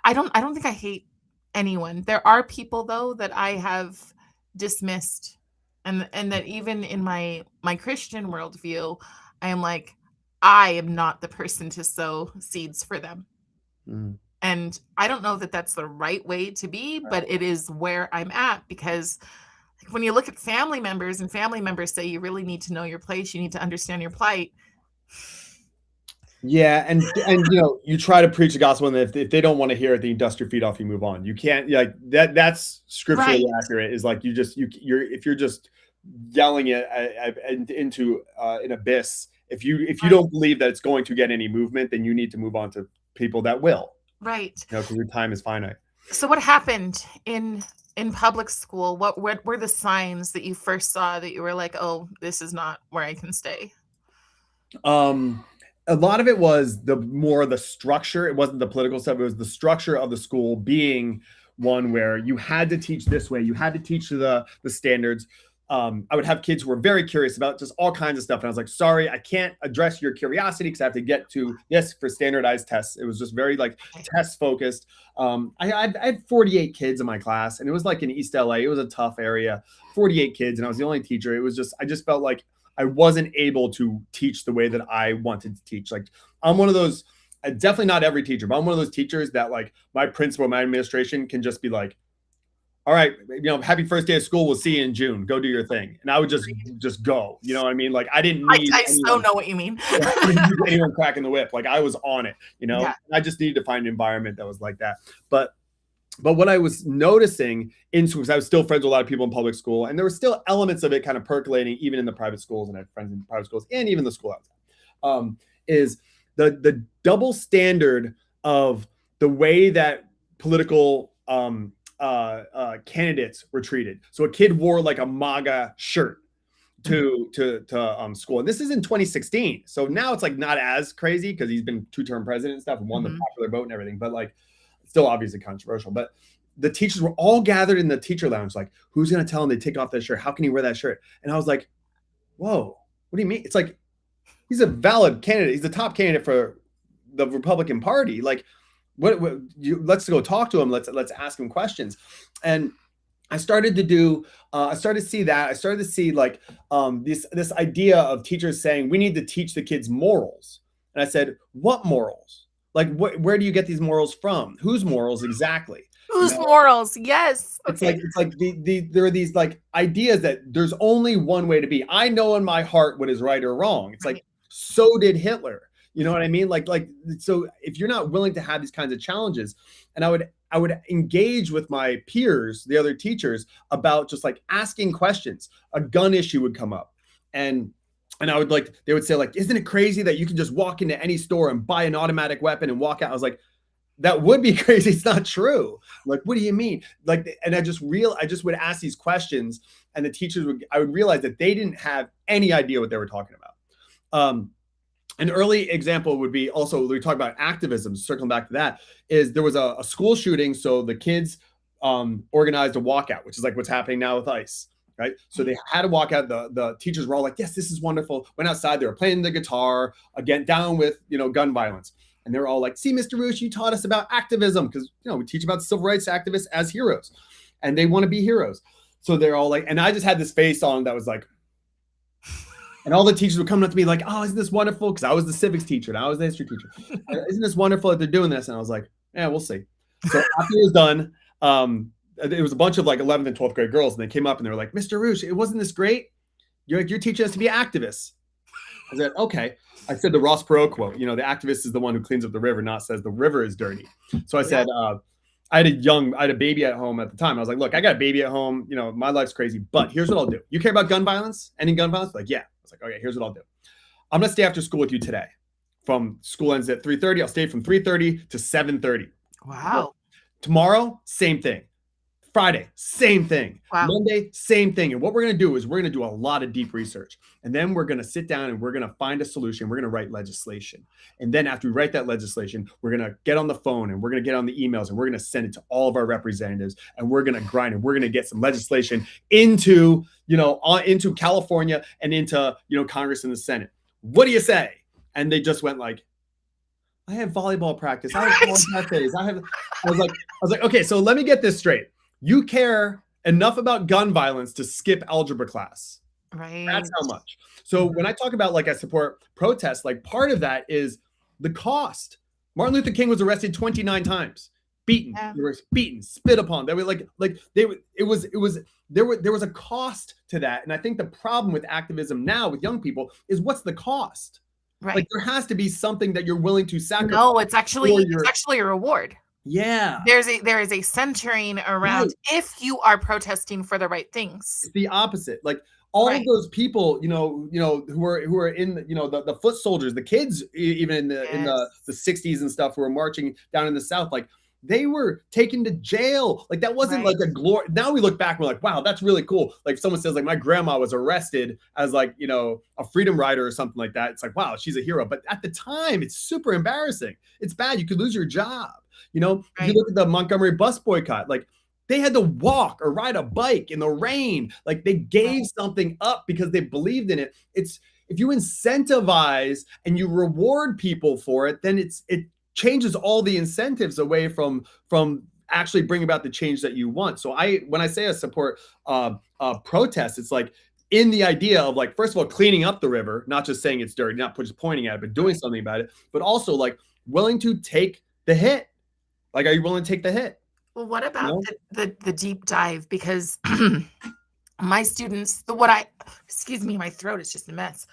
I don't think I hate anyone. There are people though that I have dismissed and that even in my Christian worldview, I am like, I am not the person to sow seeds for them. Mm. And I don't know that that's the right way to be, but it is where I'm at because when you look at family members and family members say you really need to know your place, you need to understand your plight. Yeah, and you try to preach the gospel, and if they don't want to hear it, then you dust your feet off, you move on. You can't like that. That's scripturally accurate. Is like if you're just yelling it into an abyss. If you don't believe that it's going to get any movement, then you need to move on to people that will. Right. Because your time is finite. So what happened in public school? What were the signs that you first saw that you were like, oh, this is not where I can stay? A lot of it was the structure. It wasn't the political stuff. It was the structure of the school being one where you had to teach this way. You had to teach the standards. I would have kids who were very curious about just all kinds of stuff. And I was like, sorry, I can't address your curiosity because I have to get to this for standardized tests. It was just very like test focused. I had 48 kids in my class and it was like in East LA. It was a tough area, 48 kids. And I was the only teacher. It was just, I just felt like I wasn't able to teach the way that I wanted to teach. Like I'm one of those, definitely not every teacher, but I'm one of those teachers that like my principal, my administration can just be like, all right, happy first day of school. We'll see you in June. Go do your thing. And I would just go, you know what I mean? Like I didn't need I so know what you mean. I didn't need anyone cracking the whip. Like I was on it, Yeah. I just needed to find an environment that was like that. But what I was noticing because I was still friends with a lot of people in public school, and there were still elements of it kind of percolating even in the private schools, and I had friends in private schools and even the school outside, is the double standard of the way that political candidates were treated. So a kid wore like a MAGA shirt. to school. And this is in 2016. So now it's like not as crazy because he's been two-term president and stuff and won the popular vote and everything, but like still obviously controversial. But the teachers were all gathered in the teacher lounge, like, who's going to tell him to take off that shirt? How can he wear that shirt? And I was like, whoa, what do you mean? It's like, he's a valid candidate. He's the top candidate for the Republican Party. Like, let's go talk to him. Let's ask him questions. And I started to see that. I started to see like this idea of teachers saying we need to teach the kids morals. And I said, what morals? Like, where do you get these morals from? Whose morals exactly? Whose morals? Yes. Okay. It's like there are these like ideas that there's only one way to be. I know in my heart what is right or wrong. It's like, so did Hitler. You know what I mean? Like, so if you're not willing to have these kinds of challenges, and I would engage with my peers, the other teachers, about just like asking questions. A gun issue would come up, and I would like, they would say like, isn't it crazy that you can just walk into any store and buy an automatic weapon and walk out? I was like, that would be crazy. It's not true. Like, what do you mean? Like, and I just would ask these questions, and the teachers I would realize that they didn't have any idea what they were talking about. An early example would be also, we talk about activism, circling back to that, is there was a school shooting. So the kids organized a walkout, which is like what's happening now with ICE, right? So they had a walkout. The teachers were all like, yes, this is wonderful. Went outside, they were playing the guitar, again, down with, gun violence. And they were all like, see, Mr. Reusch, you taught us about activism, because, we teach about civil rights activists as heroes, and they want to be heroes. So they're all like, and I just had this face on that was like, and all the teachers were coming up to me like, oh, isn't this wonderful? Because I was the civics teacher and I was the history teacher. Isn't this wonderful that they're doing this? And I was like, yeah, we'll see. So after it was done, it was a bunch of like 11th and 12th grade girls, and they came up and they were like, Mr. Reusch, it wasn't this great? You're teaching us to be activists. I said, okay. I said the Ross Perot quote, the activist is the one who cleans up the river, not says the river is dirty. So I said, I had a baby at home at the time. I was like, look, I got a baby at home. My life's crazy, but here's what I'll do. You care about gun violence? Any gun violence? Like, yeah. I was like, okay, here's what I'll do. I'm going to stay after school with you today. From school ends at 3:30. I'll stay from 3:30 to 7:30. Wow. Tomorrow, same thing. Friday, same thing. Wow. Monday, same thing. And what we're going to do is we're going to do a lot of deep research. And then we're going to sit down and we're going to find a solution. We're going to write legislation. And then after we write that legislation, we're going to get on the phone and we're going to get on the emails and we're going to send it to all of our representatives, and we're going to grind and we're going to get some legislation into California and into, Congress and the Senate. What do you say? And they just went like, I have volleyball practice. I have essays. I was like, okay, so let me get this straight. You care enough about gun violence to skip algebra class. Right. That's how much. So when I talk about like I support protests, like part of that is the cost. Martin Luther King was arrested 29 times, beaten. Yeah. They were beaten, spit upon. They were there was a cost to that. And I think the problem with activism now with young people is, what's the cost? Right. Like, there has to be something that you're willing to sacrifice. No, it's actually a reward. Yeah. There is a centering around if you are protesting for the right things. It's the opposite. Like all of those people, who are in the foot soldiers, the kids, even in the 60s and stuff, who were marching down in the South, like they were taken to jail. Like that wasn't like a glory. Now we look back, we're like, wow, that's really cool. Like someone says like my grandma was arrested as like, a freedom rider or something like that. It's like, wow, she's a hero. But at the time, it's super embarrassing. It's bad. You could lose your job. If you look at the Montgomery bus boycott, like they had to walk or ride a bike in the rain. Like they gave something up because they believed in it. If you incentivize and you reward people for it, then it changes all the incentives away from actually bringing about the change that you want. So when I say I support protests, it's like in the idea of like, first of all, cleaning up the river, not just saying it's dirty, not just pointing at it, but doing something about it, but also like willing to take the hit. Like, are you willing to take the hit? Well, what about the deep dive? Because my students, excuse me, my throat is just a mess.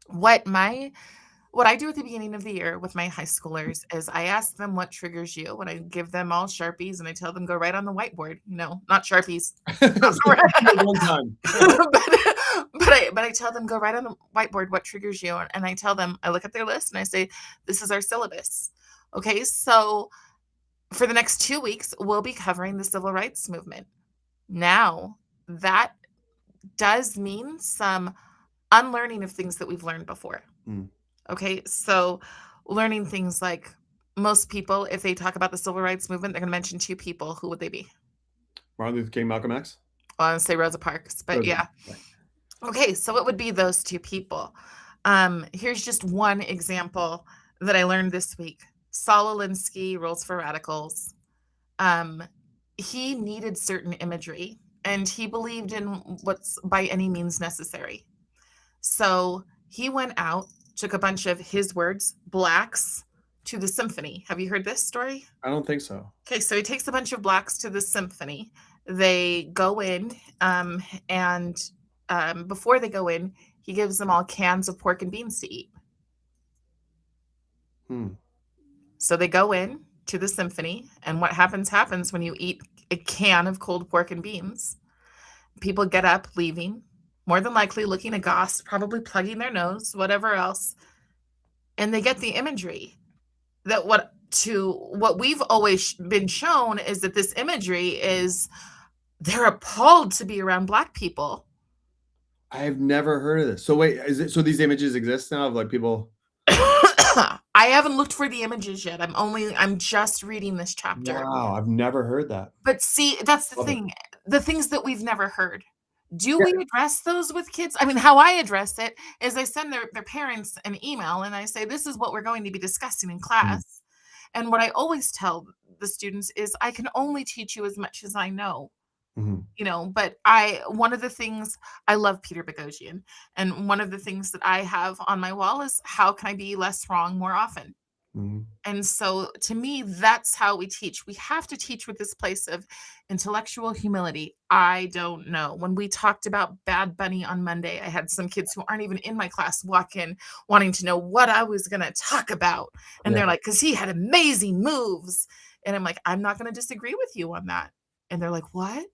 What I do at the beginning of the year with my high schoolers is I ask them what triggers you, when I give them all Sharpies and I tell them go write on the whiteboard, not Sharpies. One time. But I tell them go write on the whiteboard what triggers you. And I tell them, I look at their list and I say, this is our syllabus. Okay, so for the next 2 weeks, we'll be covering the civil rights movement. Now that does mean some unlearning of things that we've learned before. Mm. Okay, so learning things like most people, if they talk about the civil rights movement, they're going to mention two people. Who would they be? Martin Luther King, Malcolm X? Well, I want to say Rosa Parks, but Rosa. yeah. Right. Okay, so it would be those two people. Here's just one example that I learned this week. Saul Alinsky, Rules for Radicals. He needed certain imagery, and he believed in what's by any means necessary. So he went out, took a bunch of his words, blacks, to the symphony. Have you heard this story? I don't think so. Okay, so he takes a bunch of blacks to the symphony. They go in, and before they go in, he gives them all cans of pork and beans to eat. So they go in to the symphony, and what happens when you eat a can of cold pork and beans. People get up, leaving, more than likely looking aghast, probably plugging their nose, whatever else. And they get the imagery that what we've always been shown is that this imagery is they're appalled to be around Black people. I've never heard of this. So wait, so these images exist now of like people? I haven't looked for the images yet. I'm just reading this chapter. Wow, I've never heard that. But see, that's the thing. The things that we've never heard. Do we address those with kids? I mean, how I address it is I send their parents an email and I say, this is what we're going to be discussing in class. And what I always tell the students is I can only teach you as much as I know. You know, but one of the things I love Peter Boghossian, and one of the things that I have on my wall is how can I be less wrong more often? And so to me, that's how we teach. We have to teach with this place of intellectual humility. I don't know. When we talked about Bad Bunny on Monday, I had some kids who aren't even in my class walk in wanting to know what I was going to talk about. And they're like, because he had amazing moves. And I'm like, I'm not going to disagree with you on that. And they're like, what?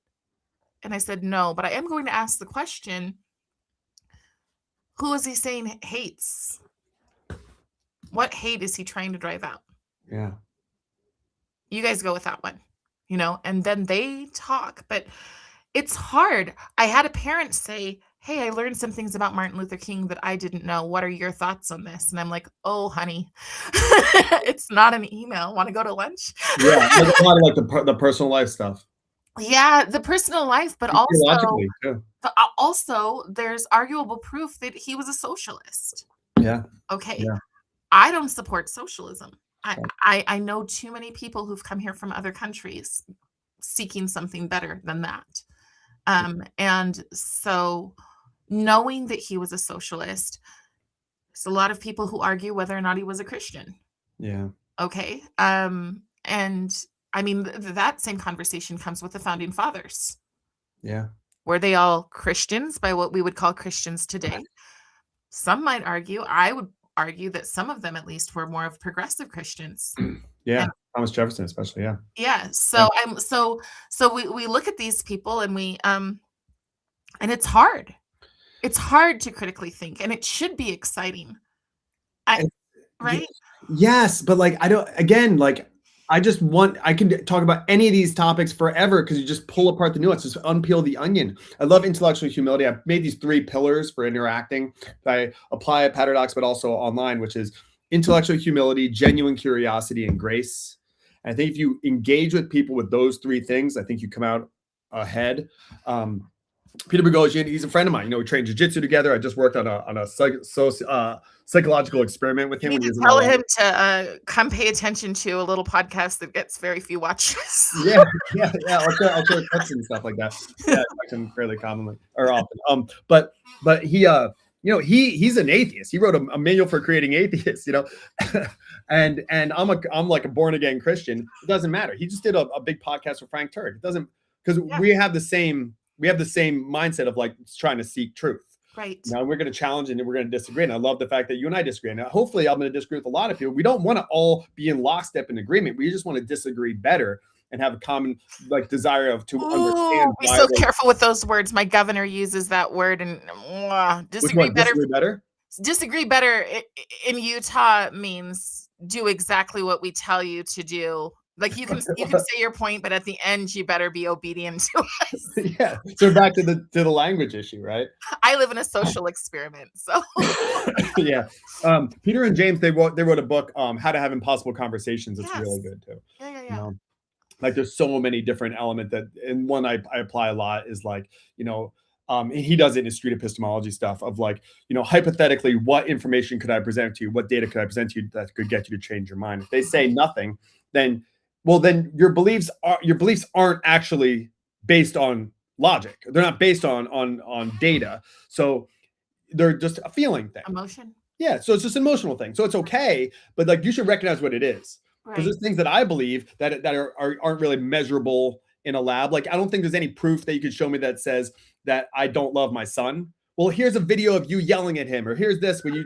And I said, no, but I am going to ask the question, who is he saying hates? What hate is he trying to drive out? Yeah. You guys go with that one, you know, and then they talk, but it's hard. I had a parent say, hey, I learned some things about Martin Luther King that I didn't know. What are your thoughts on this? And I'm like, oh, honey, it's not an email. Want to go to lunch? Yeah, like a lot of like the personal life stuff. Yeah, the personal life, but also there's arguable proof that he was a socialist. Yeah. Okay. Yeah. I don't support socialism. I know too many people who've come here from other countries seeking something better than that. And so knowing that he was a socialist, there's a lot of people who argue whether or not he was a Christian. Yeah. Okay. And I mean, that same conversation comes with the founding fathers. Yeah. Were they all Christians by what we would call Christians today? Some might argue, I would argue that some of them at least were more of progressive Christians. Yeah. Thomas Jefferson, especially. Yeah. Yeah. So we look at these people and and it's hard. It's hard to critically think, and it should be exciting. Right? Yes. But like, I can talk about any of these topics forever because you just pull apart the nuance, just unpeel the onion. I love intellectual humility. I've made these 3 pillars for interacting that I apply at Patterdox, but also online, which is intellectual humility, genuine curiosity, and grace. And I think if you engage with people with those 3 things, I think you come out ahead. Peter Boghossian, he's a friend of mine. You know, we trained jiu-jitsu together. I just worked on a psychological experiment with him. You need to tell him to come pay attention to a little podcast that gets very few watches. Yeah. I'll show clips and stuff like that. Yeah, I can fairly commonly or often. But he, he's an atheist. He wrote a manual for creating atheists. You know, and I'm like a born again Christian. It doesn't matter. He just did a big podcast with Frank Turk. It doesn't because we have the same mindset of like trying to seek truth. Right. Now we're going to challenge and we're going to disagree. And I love the fact that you and I disagree. And hopefully I'm going to disagree with a lot of people. We don't want to all be in lockstep in agreement. We just want to disagree better and have a common like desire to understand. Be so careful with those words. My governor uses that word and disagree better. Disagree better in Utah means do exactly what we tell you to do, Like you can say your point, but at the end you better be obedient to us. Yeah. So back to the language issue, right? I live in a social experiment, so Yeah. Peter and James, they wrote a book, How to Have Impossible Conversations. It's really yes. good too. Yeah. Like there's so many different elements that, and one I apply a lot is like, he does it in his street epistemology stuff of like, hypothetically, what information could I present to you? What data could I present to you that could get you to change your mind? If they say nothing, then your beliefs aren't actually based on logic. They're not based on data. So they're just a feeling thing. Emotion. Yeah. So it's just an emotional thing. So it's okay, but like you should recognize what it is. Because there's things that I believe that aren't really measurable in a lab. Like I don't think there's any proof that you could show me that says that I don't love my son. Well, here's a video of you yelling at him, or here's this when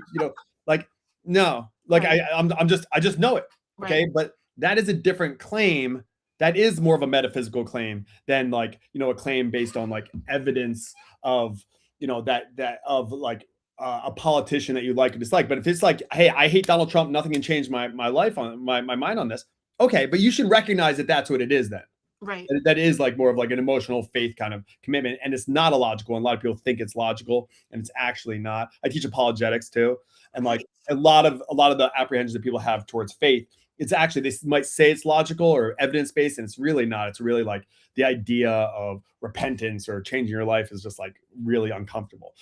like no, like I just know it. Okay, Right. but that is a different claim. That is more of a metaphysical claim than like a claim based on like evidence of that of like a politician that you like or dislike. But if it's like, hey, I hate Donald Trump, nothing can change my life on my mind on this. Okay, but you should recognize that that's what it is then. Right. That is like more of like an emotional faith kind of commitment, and it's not illogical. And a lot of people think it's logical, and it's actually not. I teach apologetics too, and like a lot of the apprehensions that people have towards faith, it's actually they might say it's logical or evidence based, and it's really not. It's really like the idea of repentance or changing your life is just like really uncomfortable.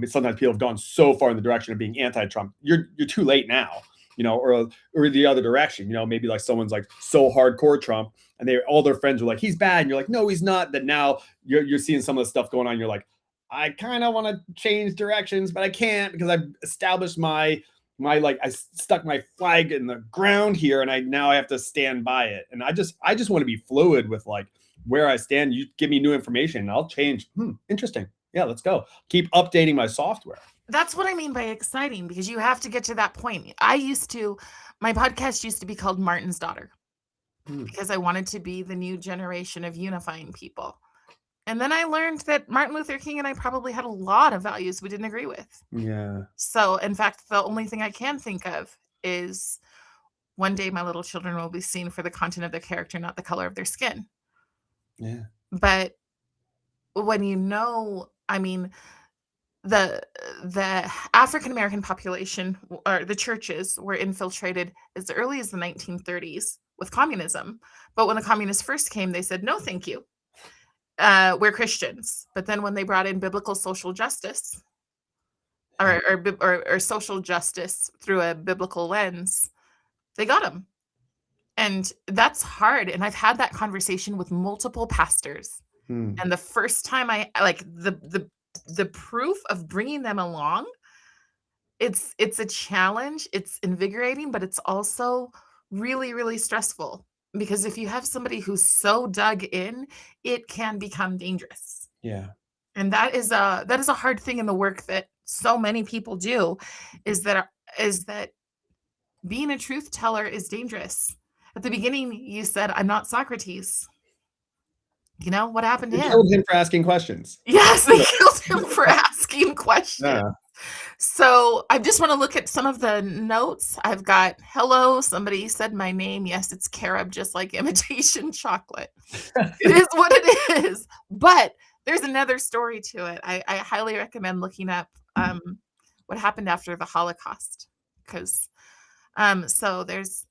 Sometimes people have gone so far in the direction of being anti-Trump. You're too late now. Or the other direction. Maybe like someone's like so hardcore Trump, and all their friends are like, he's bad, and you're like, no, he's not. That now you're seeing some of the stuff going on. You're like, I kind of want to change directions, but I can't because I've established my like I stuck my flag in the ground here, and I have to stand by it. And I just want to be fluid with like where I stand. You give me new information, and I'll change. Interesting. Yeah, let's go. Keep updating my software. That's what I mean by exciting, because you have to get to that point. My podcast used to be called Martin's Daughter because I wanted to be the new generation of unifying people. And then I learned that Martin Luther King and I probably had a lot of values we didn't agree with. Yeah. So, in fact, the only thing I can think of is one day my little children will be seen for the content of their character, not the color of their skin. Yeah. But when the African American population or the churches were infiltrated as early as the 1930s with communism. But when the communists first came, they said, no, thank you. We're Christians. But then when they brought in biblical social justice or social justice through a biblical lens, they got them. And that's hard. And I've had that conversation with multiple pastors. And the first time I like the proof of bringing them along, it's a challenge. It's invigorating, but it's also really, really stressful, because if you have somebody who's so dug in, it can become dangerous. Yeah. And that is a hard thing in the work that so many people do, is that being a truth teller is dangerous. At the beginning, you said, I'm not Socrates. What happened to him? They killed him for asking questions. Yes, they killed him for asking questions. Yeah. So I just want to look at some of the notes. I've got, hello, somebody said my name. Yes, it's carob, just like imitation chocolate. It is what it is. But there's another story to it. I highly recommend looking up what happened after the Holocaust. Because so there's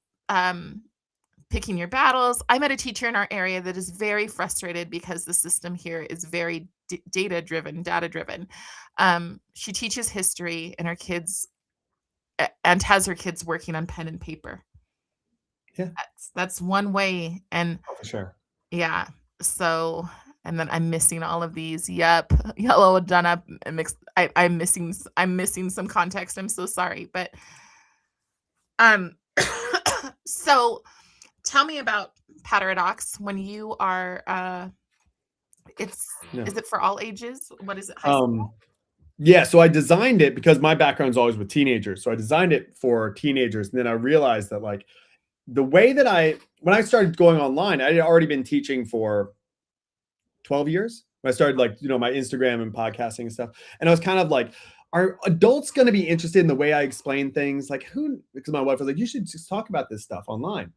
picking your battles. I met a teacher in our area that is very frustrated because the system here is very data-driven. She teaches history and has her kids working on pen and paper. Yeah. That's one way. And for sure. Yeah. So, and then I'm missing all of these. Yep. Yellow done up and mixed. I'm missing some context. I'm so sorry. But so tell me about Patterdox when you are is it for all ages? What is it? High school? Yeah, so I designed it because my background's always with teenagers. So I designed it for teenagers, and then I realized that like the way that when I started going online, I had already been teaching for 12 years. When I started like, my Instagram and podcasting and stuff. And I was kind of like, are adults going to be interested in the way I explain things? Like because my wife was like, you should just talk about this stuff online.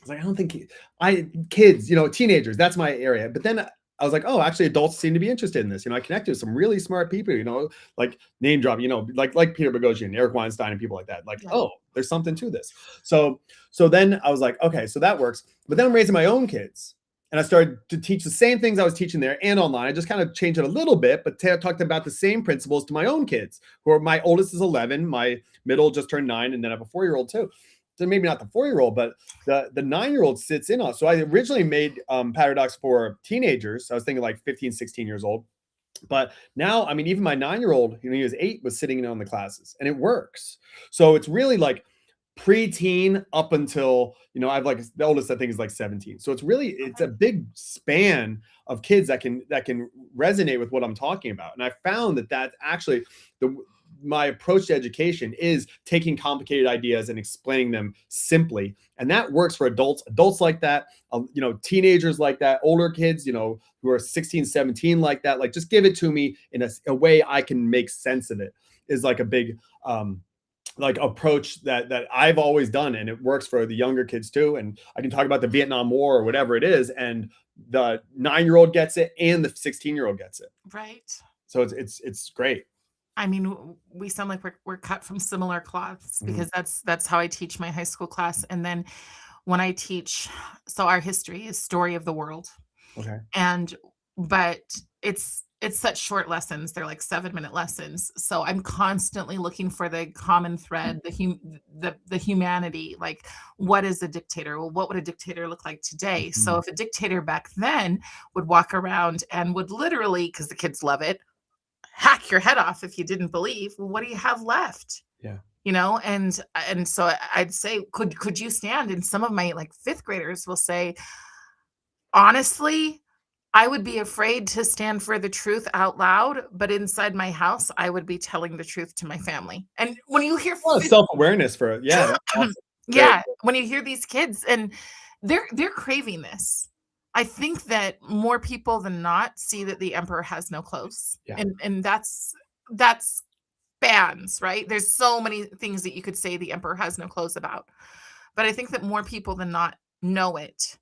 was like, I don't think kids, teenagers, that's my area. But then I was like, oh, actually, adults seem to be interested in this. I connected with some really smart people, like name drop, like Peter Boghossian, Eric Weinstein, and people like that. Like, Yeah. oh, there's something to this. So then I was like, okay, so that works. But then I'm raising my own kids. And I started to teach the same things I was teaching there and online. I just kind of changed it a little bit, but talked about the same principles to my own kids, who are, my oldest is 11, my middle just turned 9, and then I have a 4-year-old too. So maybe not the 4-year-old, but the 9-year-old sits in on. So I originally made Patterdox for teenagers. I was thinking like 15, 16 years old. But now, I mean, even my 9-year-old, he was 8, was sitting in on the classes, and it works. So it's really like pre-teen up until, I've like the oldest I think is like 17. So it's a big span of kids that can resonate with what I'm talking about. And I found that that's actually my approach to education is taking complicated ideas and explaining them simply. And that works for adults like that, teenagers like that, older kids, who are 16, 17 like that. Like, just give it to me in a way I can make sense of it, is like a big, like approach that I've always done. And it works for the younger kids too. And I can talk about the Vietnam War or whatever it is, and the 9-year-old gets it and the 16-year-old gets it. Right. So it's great. I mean, we sound like we're cut from similar cloths, because that's how I teach my high school class. And then when I teach, so our history is story of the world. Okay. But it's such short lessons. They're like 7-minute lessons. So I'm constantly looking for the common thread, the humanity. Like, what is a dictator? Well, what would a dictator look like today? So if a dictator back then would walk around and would literally, because the kids love it, hack your head off if you didn't believe, well, what do you have left? Yeah. And so I'd say, could you stand? And some of my like 5th graders will say, honestly, I would be afraid to stand for the truth out loud, but inside my house, I would be telling the truth to my family. And when you hear a lot of self-awareness for it. Yeah. Awesome. Yeah, when you hear these kids and they're craving this. I think that more people than not see that the emperor has no clothes. Yeah. And that's spans, right? There's so many things that you could say the emperor has no clothes about. But I think that more people than not know it.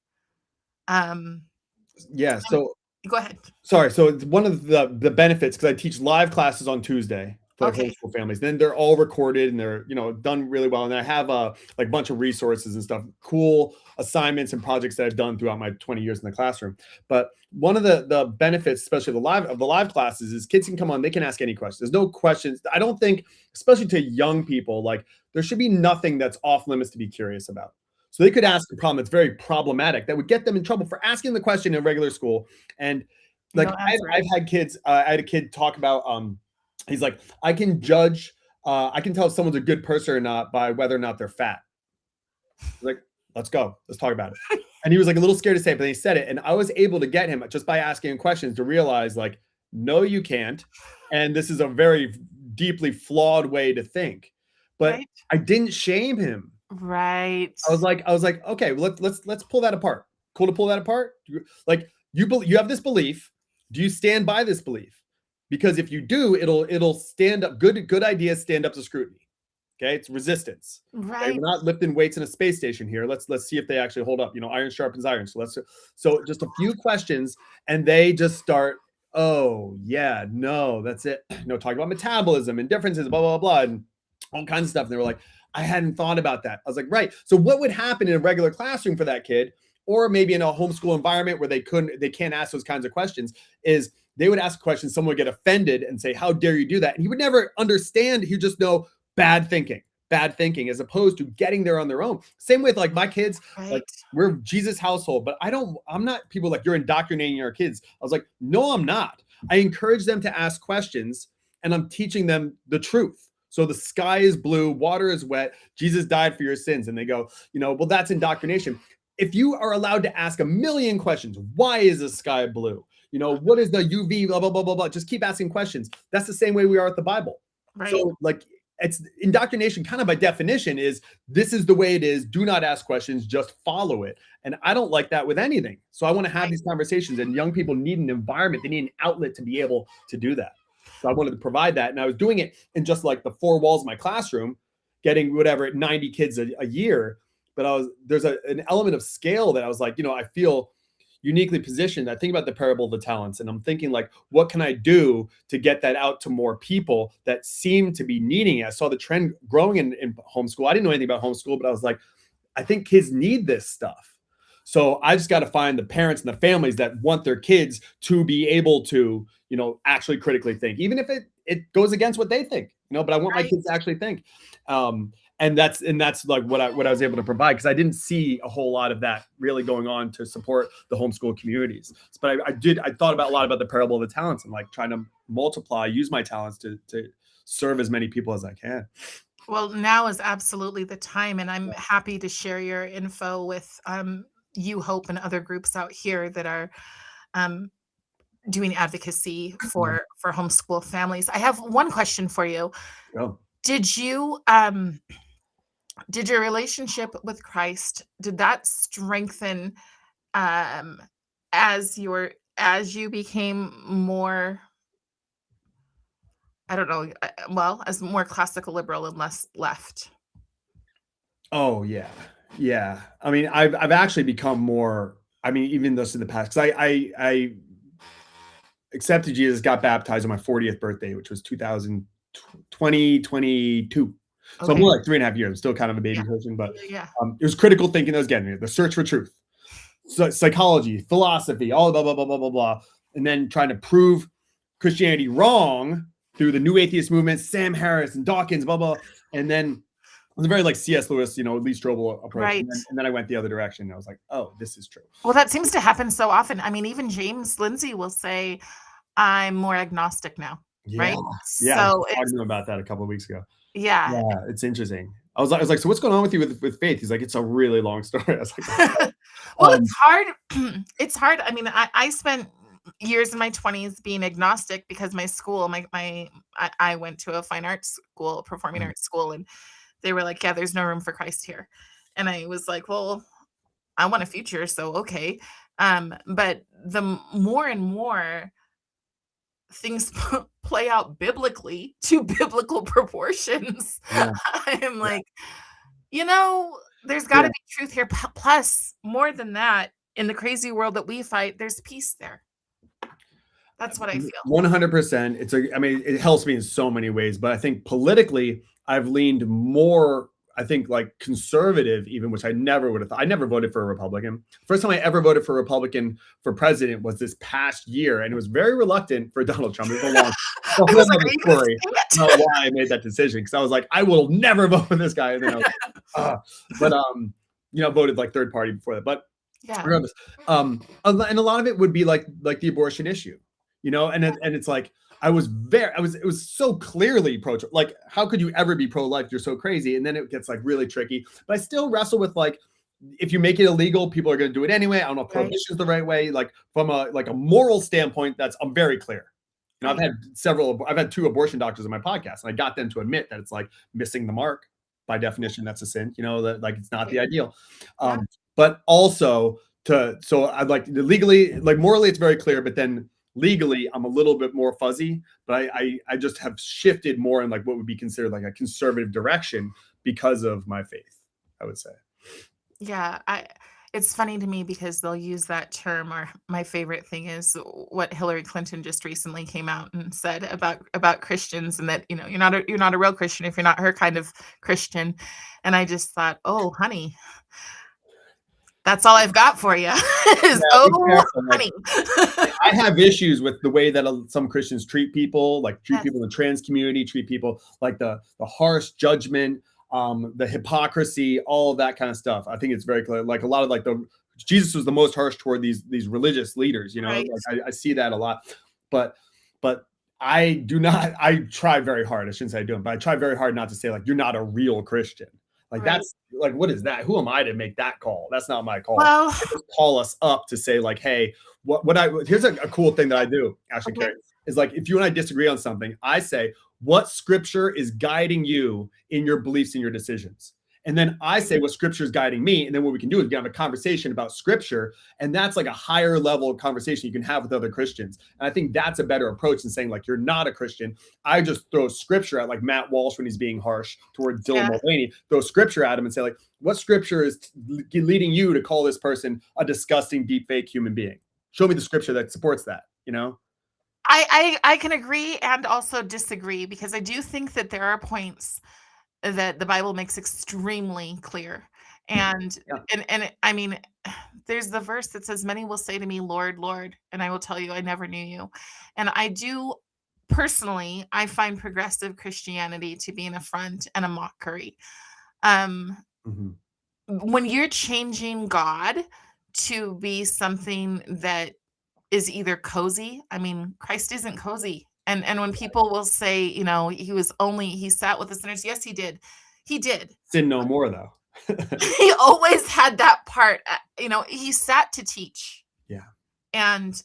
Yeah. So go ahead. Sorry. So it's one of the benefits, because I teach live classes on Tuesday for homeschool families. Then they're all recorded and they're, done really well. And I have like a bunch of resources and stuff, cool assignments and projects that I've done throughout my 20 years in the classroom. But one of the benefits, especially the live classes, is kids can come on, they can ask any questions. There's no questions. I don't think, especially to young people, like there should be nothing that's off limits to be curious about. So they could ask a problem that's very problematic that would get them in trouble for asking the question in regular school. And like I've had kids, I had a kid talk about, he's like, I can judge, I can tell if someone's a good person or not by whether or not they're fat. Like, let's go, let's talk about it. And he was like a little scared to say it, but he said it. And I was able to get him just by asking him questions to realize, like, no, you can't. And this is a very deeply flawed way to think. But I didn't shame him. Right. I was like, okay, let's pull that apart. Cool to pull that apart. Like, you have this belief. Do you stand by this belief? Because if you do, it'll stand up. Good ideas stand up to scrutiny. Okay, it's resistance. Right. Okay? We're not lifting weights in a space station here. Let's see if they actually hold up. Iron sharpens iron. So just a few questions, and they just start. Oh yeah, no, that's it. Talking about metabolism and differences, blah blah blah, and all kinds of stuff. And they were like, I hadn't thought about that. I was like, right. So what would happen in a regular classroom for that kid, or maybe in a homeschool environment where they can't ask those kinds of questions, is they would ask questions, someone would get offended and say, how dare you do that? And he would never understand. He'd just know bad thinking, as opposed to getting there on their own. Same with like my kids, like we're Jesus household, but I'm not people like, you're indoctrinating our kids. I was like, no, I'm not. I encourage them to ask questions, and I'm teaching them the truth. So the sky is blue, water is wet, Jesus died for your sins. And they go, well, that's indoctrination. If you are allowed to ask a million questions, why is the sky blue? What is the UV, blah, blah, blah, blah, blah. Just keep asking questions. That's the same way we are with the Bible. Right. So like, it's indoctrination kind of by definition is, this is the way it is. Do not ask questions, just follow it. And I don't like that with anything. So I want to have these conversations, and young people need an environment. They need an outlet to be able to do that. So I wanted to provide that. And I was doing it in just like the 4 walls of my classroom, getting 90 kids a year. but there's an element of scale that I was like, I feel uniquely positioned. I think about the parable of the talents, and I'm thinking like, what can I do to get that out to more people that seem to be needing it? I saw the trend growing in homeschool. I didn't know anything about homeschool, but I was like, I think kids need this stuff. So I just got to find the parents and the families that want their kids to be able to, actually critically think, even if it goes against what they think, but I want my kids to actually think. And that's like what I was able to provide, because I didn't see a whole lot of that really going on to support the homeschool communities. But I thought about a lot about the parable of the talents, and like trying to use my talents to serve as many people as I can. Well, now is absolutely the time, and I'm happy to share your info with You Hope and other groups out here that are doing advocacy for homeschool families. I have one question for you. Oh. Did your relationship with Christ, did that strengthen as you became more, I don't know, as more classical liberal and less left? Oh yeah. Yeah. I mean, I've actually become more, even those in the past, because I accepted Jesus, got baptized on my 40th birthday, which was 2022. So Okay. I'm more like 3.5 years. I'm still kind of a baby Christian, but Yeah. It was critical thinking that was getting me, the search for truth, psychology, philosophy, all blah, blah, blah, blah, blah, blah. And then trying to prove Christianity wrong through the new atheist movement, Sam Harris and Dawkins, blah, blah. And then it was a very like C.S. Lewis, Lee Strobel approach. Right. And then I went the other direction. And I was like, oh, this is true. Well, that seems to happen so often. I mean, even James Lindsay will say, I'm more agnostic now. Yeah. Right. Yeah. So I was talking to him about that a couple of weeks ago. Yeah. Yeah. It's interesting. I was like, so what's going on with you with faith? He's like, it's a really long story. I was like, well, it's hard. It's hard. I mean, I spent years in my 20s being agnostic because my school, I went to a fine arts school, performing arts school, and they were like, yeah, there's no room for Christ here. And I was like, well, I want a future, so okay. But the more and more things play out biblically to biblical proportions, I'm like, there's got to be truth here. Plus, more than that, in the crazy world that we fight, there's peace there. That's what I feel. 100%. It helps me in so many ways, but I think politically, I've leaned more, I think, like conservative, even, which I never would have thought. I never voted for a Republican. First time I ever voted for a Republican for president was this past year, and it was very reluctant for Donald Trump. It was a long story about why I made that decision, because I was like, I will never vote for this guy. And then I was but voted like third party before that. But regardless, and a lot of it would be like the abortion issue, and it's like, it was so clearly pro, like, how could you ever be pro-life? You're so crazy. And then it gets like really tricky, but I still wrestle with like, if you make it illegal, people are going to do it anyway. I don't know if prohibition is the right way. Like from a moral standpoint, I'm very clear. I've had 2 abortion doctors on my podcast, and I got them to admit that it's like missing the mark. By definition, that's a sin, that like, it's not the ideal. But also so I'd like legally, like morally, it's very clear, but then legally, I'm a little bit more fuzzy, but I just have shifted more in like what would be considered like a conservative direction because of my faith, I would say. Yeah, it's funny to me because they'll use that term, or my favorite thing is what Hillary Clinton just recently came out and said about Christians, and that, you're not a real Christian if you're not her kind of Christian. And I just thought, oh, honey, that's all I've got for you. Honey. I have issues with the way that some Christians treat people, like people in the trans community, treat people like the harsh judgment, the hypocrisy, all of that kind of stuff. I think it's very clear. Like a lot of Jesus was the most harsh toward these religious leaders. Like I see that a lot, but I do not. I try very hard. I shouldn't say I don't, but I try very hard not to say like, you're not a real Christian. Like that's like, what is that? Who am I to make that call? That's not my call. Well, I just call us up to say like, hey, here's a cool thing that I do, actually, Carrie, is like, if you and I disagree on something, I say, what scripture is guiding you in your beliefs and your decisions? And then I say what scripture is guiding me. And then what we can do is we can have a conversation about scripture. And that's like a higher level of conversation you can have with other Christians. And I think that's a better approach than saying like, you're not a Christian. I just throw scripture at like Matt Walsh when he's being harsh toward Dylan Mulvaney, throw scripture at him and say like, what scripture is leading you to call this person a disgusting, deep fake human being? Show me the scripture that supports that, you know? I can agree and also disagree, because I do think that there are points that the Bible makes extremely clear. And I mean, there's the verse that says, many will say to me, Lord, Lord, and I will tell you, I never knew you. And I do personally, I find progressive Christianity to be an affront and a mockery. When you're changing God to be something that is either cozy, I mean, Christ isn't cozy. And when people will say, you know, he sat with the sinners. Yes, he did. He did. Sin no more, though. He always had that part. You know, he sat to teach. Yeah. And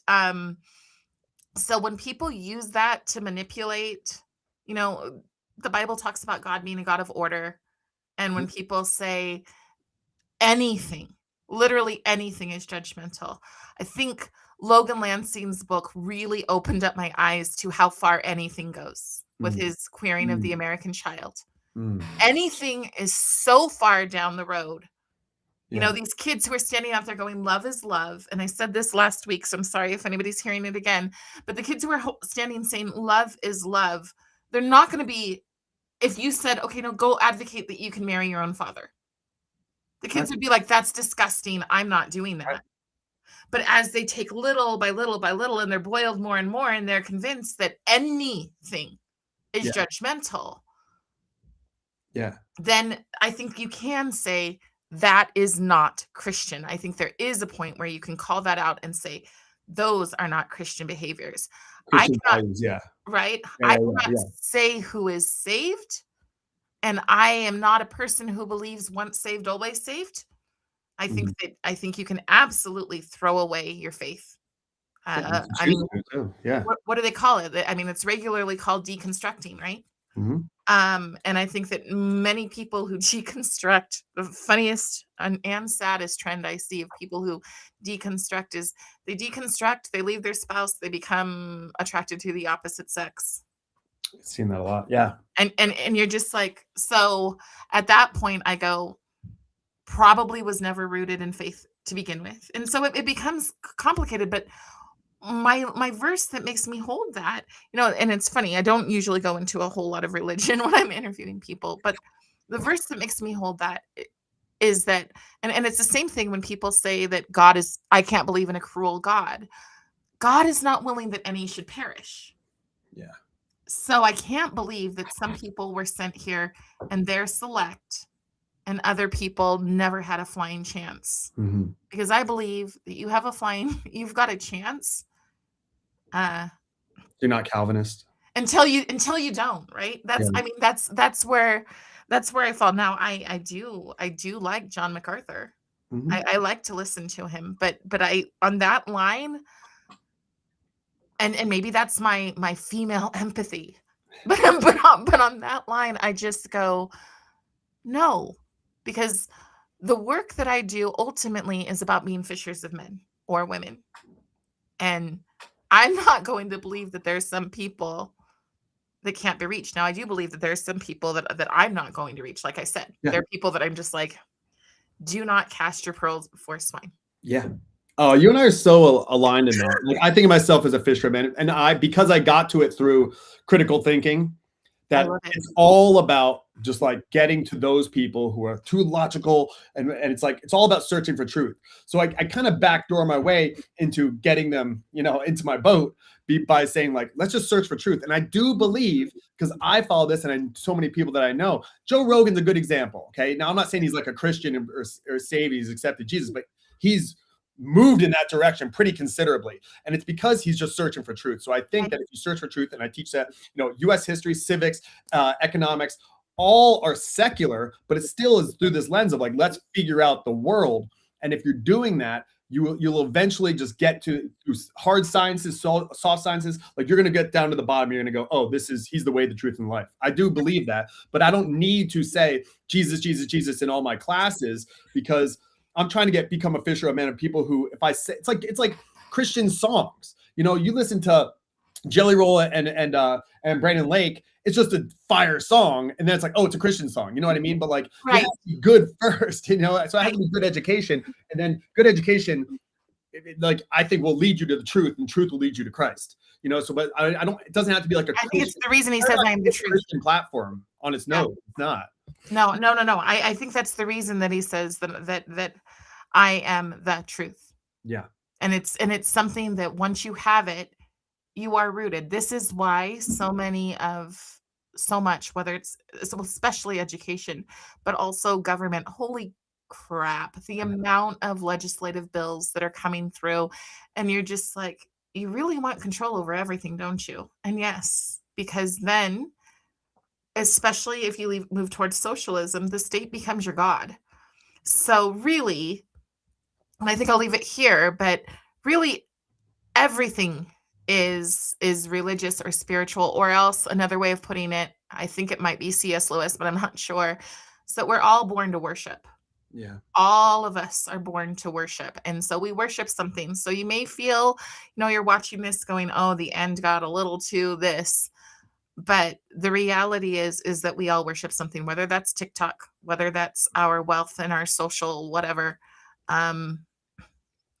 so when people use that to manipulate, you know, the Bible talks about God being a God of order. And when people say anything, literally anything is judgmental, I think Logan Lansing's book really opened up my eyes to how far anything goes with his queering of the American child. Anything is so far down the road. You know, these kids who are standing out there going, love is love. And I said this last week, so I'm sorry if anybody's hearing it again. But the kids who are standing saying love is love, they're not going to be, if you said, okay, no, go advocate that you can marry your own father. The kids would be like, that's disgusting. I'm not doing that. But as they take little by little by little, and they're boiled more and more, and they're convinced that anything is judgmental, then I think you can say that is not Christian. I think there is a point where you can call that out and say, those are not Christian behaviors. Christian values, right? I cannot say who is saved, and I am not a person who believes once saved, always saved. I think you can absolutely throw away your faith. I mean, what do they call it? I mean, it's regularly called deconstructing, right? And I think that many people who deconstruct, the funniest and saddest trend I see of people who deconstruct is they deconstruct, they leave their spouse, they become attracted to the opposite sex. I've seen that a lot. Yeah. And you're just like, so at that point I go, probably was never rooted in faith to begin with. And so it becomes complicated. But my verse that makes me hold that, you know, and it's funny, I don't usually go into a whole lot of religion when I'm interviewing people, but the verse that makes me hold that is that, and it's the same thing when people say that I can't believe in a cruel God. God is not willing that any should perish. Yeah. So I can't believe that some people were sent here and they're select, and other people never had a flying chance. Because I believe that you've got a chance. You're not Calvinist until you don't, right? I mean, that's where I fall. Now I do like John MacArthur. I like to listen to him, but I, on that line, and maybe that's my female empathy, but on that line, I just go, no. Because the work that I do ultimately is about being fishers of men or women. And I'm not going to believe that there's some people that can't be reached. Now, I do believe that there's some people that I'm not going to reach. Like I said, there are people that I'm just like, do not cast your pearls before swine. Yeah. Oh, you and I are so aligned in that. Like, I think of myself as a fisherman, and because I got to it through critical thinking, that it's all about just like getting to those people who are too logical, and it's like it's all about searching for truth. So I kind of backdoor my way into getting them, you know, into my boat by saying like, let's just search for truth. And I do believe, because I follow this, and so many people that I know, Joe Rogan's a good example. Okay, now I'm not saying he's like a Christian or saved, he's accepted Jesus, but he's moved in that direction pretty considerably, and it's because he's just searching for truth. So I think that if you search for truth, and I teach that, you know, U.S. history, civics, economics, all are secular, but it still is through this lens of like, let's figure out the world. And if you're doing that, you'll eventually just get to hard sciences, soft sciences. Like you're going to get down to the bottom. You're going to go, oh, he's the way, the truth, and life. I do believe that, but I don't need to say Jesus, Jesus, Jesus in all my classes, because I'm trying to become a fisher of men of people who, if I say, it's like Christian songs. You know, you listen to Jelly Roll and Brandon Lake, it's just a fire song, and then it's like, oh, it's a Christian song. You know what I mean? But like, it has to be good first, you know. So it has to be good education, and then good education, like I think, will lead you to the truth, and truth will lead you to Christ. You know. So, but I don't. It doesn't have to be like a. I think it's the reason he says I am the truth. Christian platform on its nose. It's not. No. I think that's the reason that he says that I am the truth. Yeah. And it's something that once you have it, you are rooted. This is why so much, whether it's especially education, but also government, holy crap, the amount of legislative bills that are coming through, and you're just like, you really want control over everything, don't you? And yes, because then, especially if you move towards socialism, the state becomes your god. So really, and I think I'll leave it here, but really everything is religious or spiritual, or else another way of putting it, I think it might be C.S. Lewis, but I'm not sure. So we're all born to worship. Yeah. All of us are born to worship. And so we worship something. So you may feel, you're watching this going, oh, the end got a little too this. But the reality is that we all worship something, whether that's TikTok, whether that's our wealth and our social, whatever,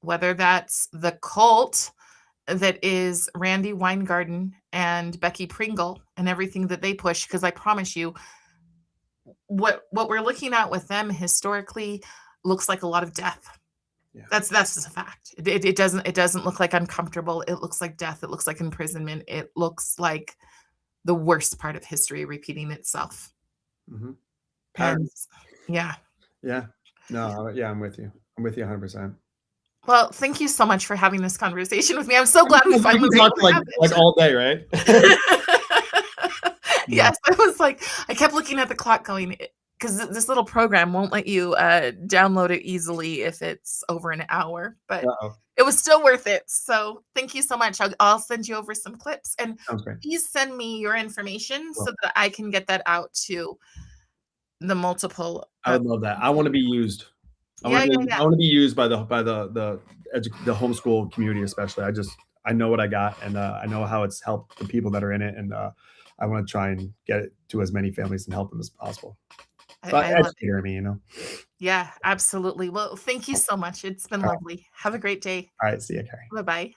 whether that's the cult that is Randy Weingarten and Becky Pringle and everything that they push. Because I promise you, what we're looking at with them historically looks like a lot of death. Yeah. That's just a fact. It doesn't look like uncomfortable. It looks like death. It looks like imprisonment. It looks like the worst part of history repeating itself. Mm-hmm. And, yeah. Yeah. No. Yeah, I'm with you. I'm with you 100%. Well, thank you so much for having this conversation with me. I'm so glad we finally talked like all day, right? Yes, I was like, I kept looking at the clock going, because this little program won't let you download it easily if it's over an hour, but it was still worth it. So thank you so much. I'll send you over some clips, and please send me your information so that I can get that out to the multiple. I would love that. I want to be used. I want to be used by the homeschool community, especially. I know what I got, and I know how it's helped the people that are in it, and I want to try and get it to as many families and help them as possible. Educator me, Yeah, absolutely. Well, thank you so much. It's been lovely. Have a great day. All right, see you, Carrie. Bye-bye.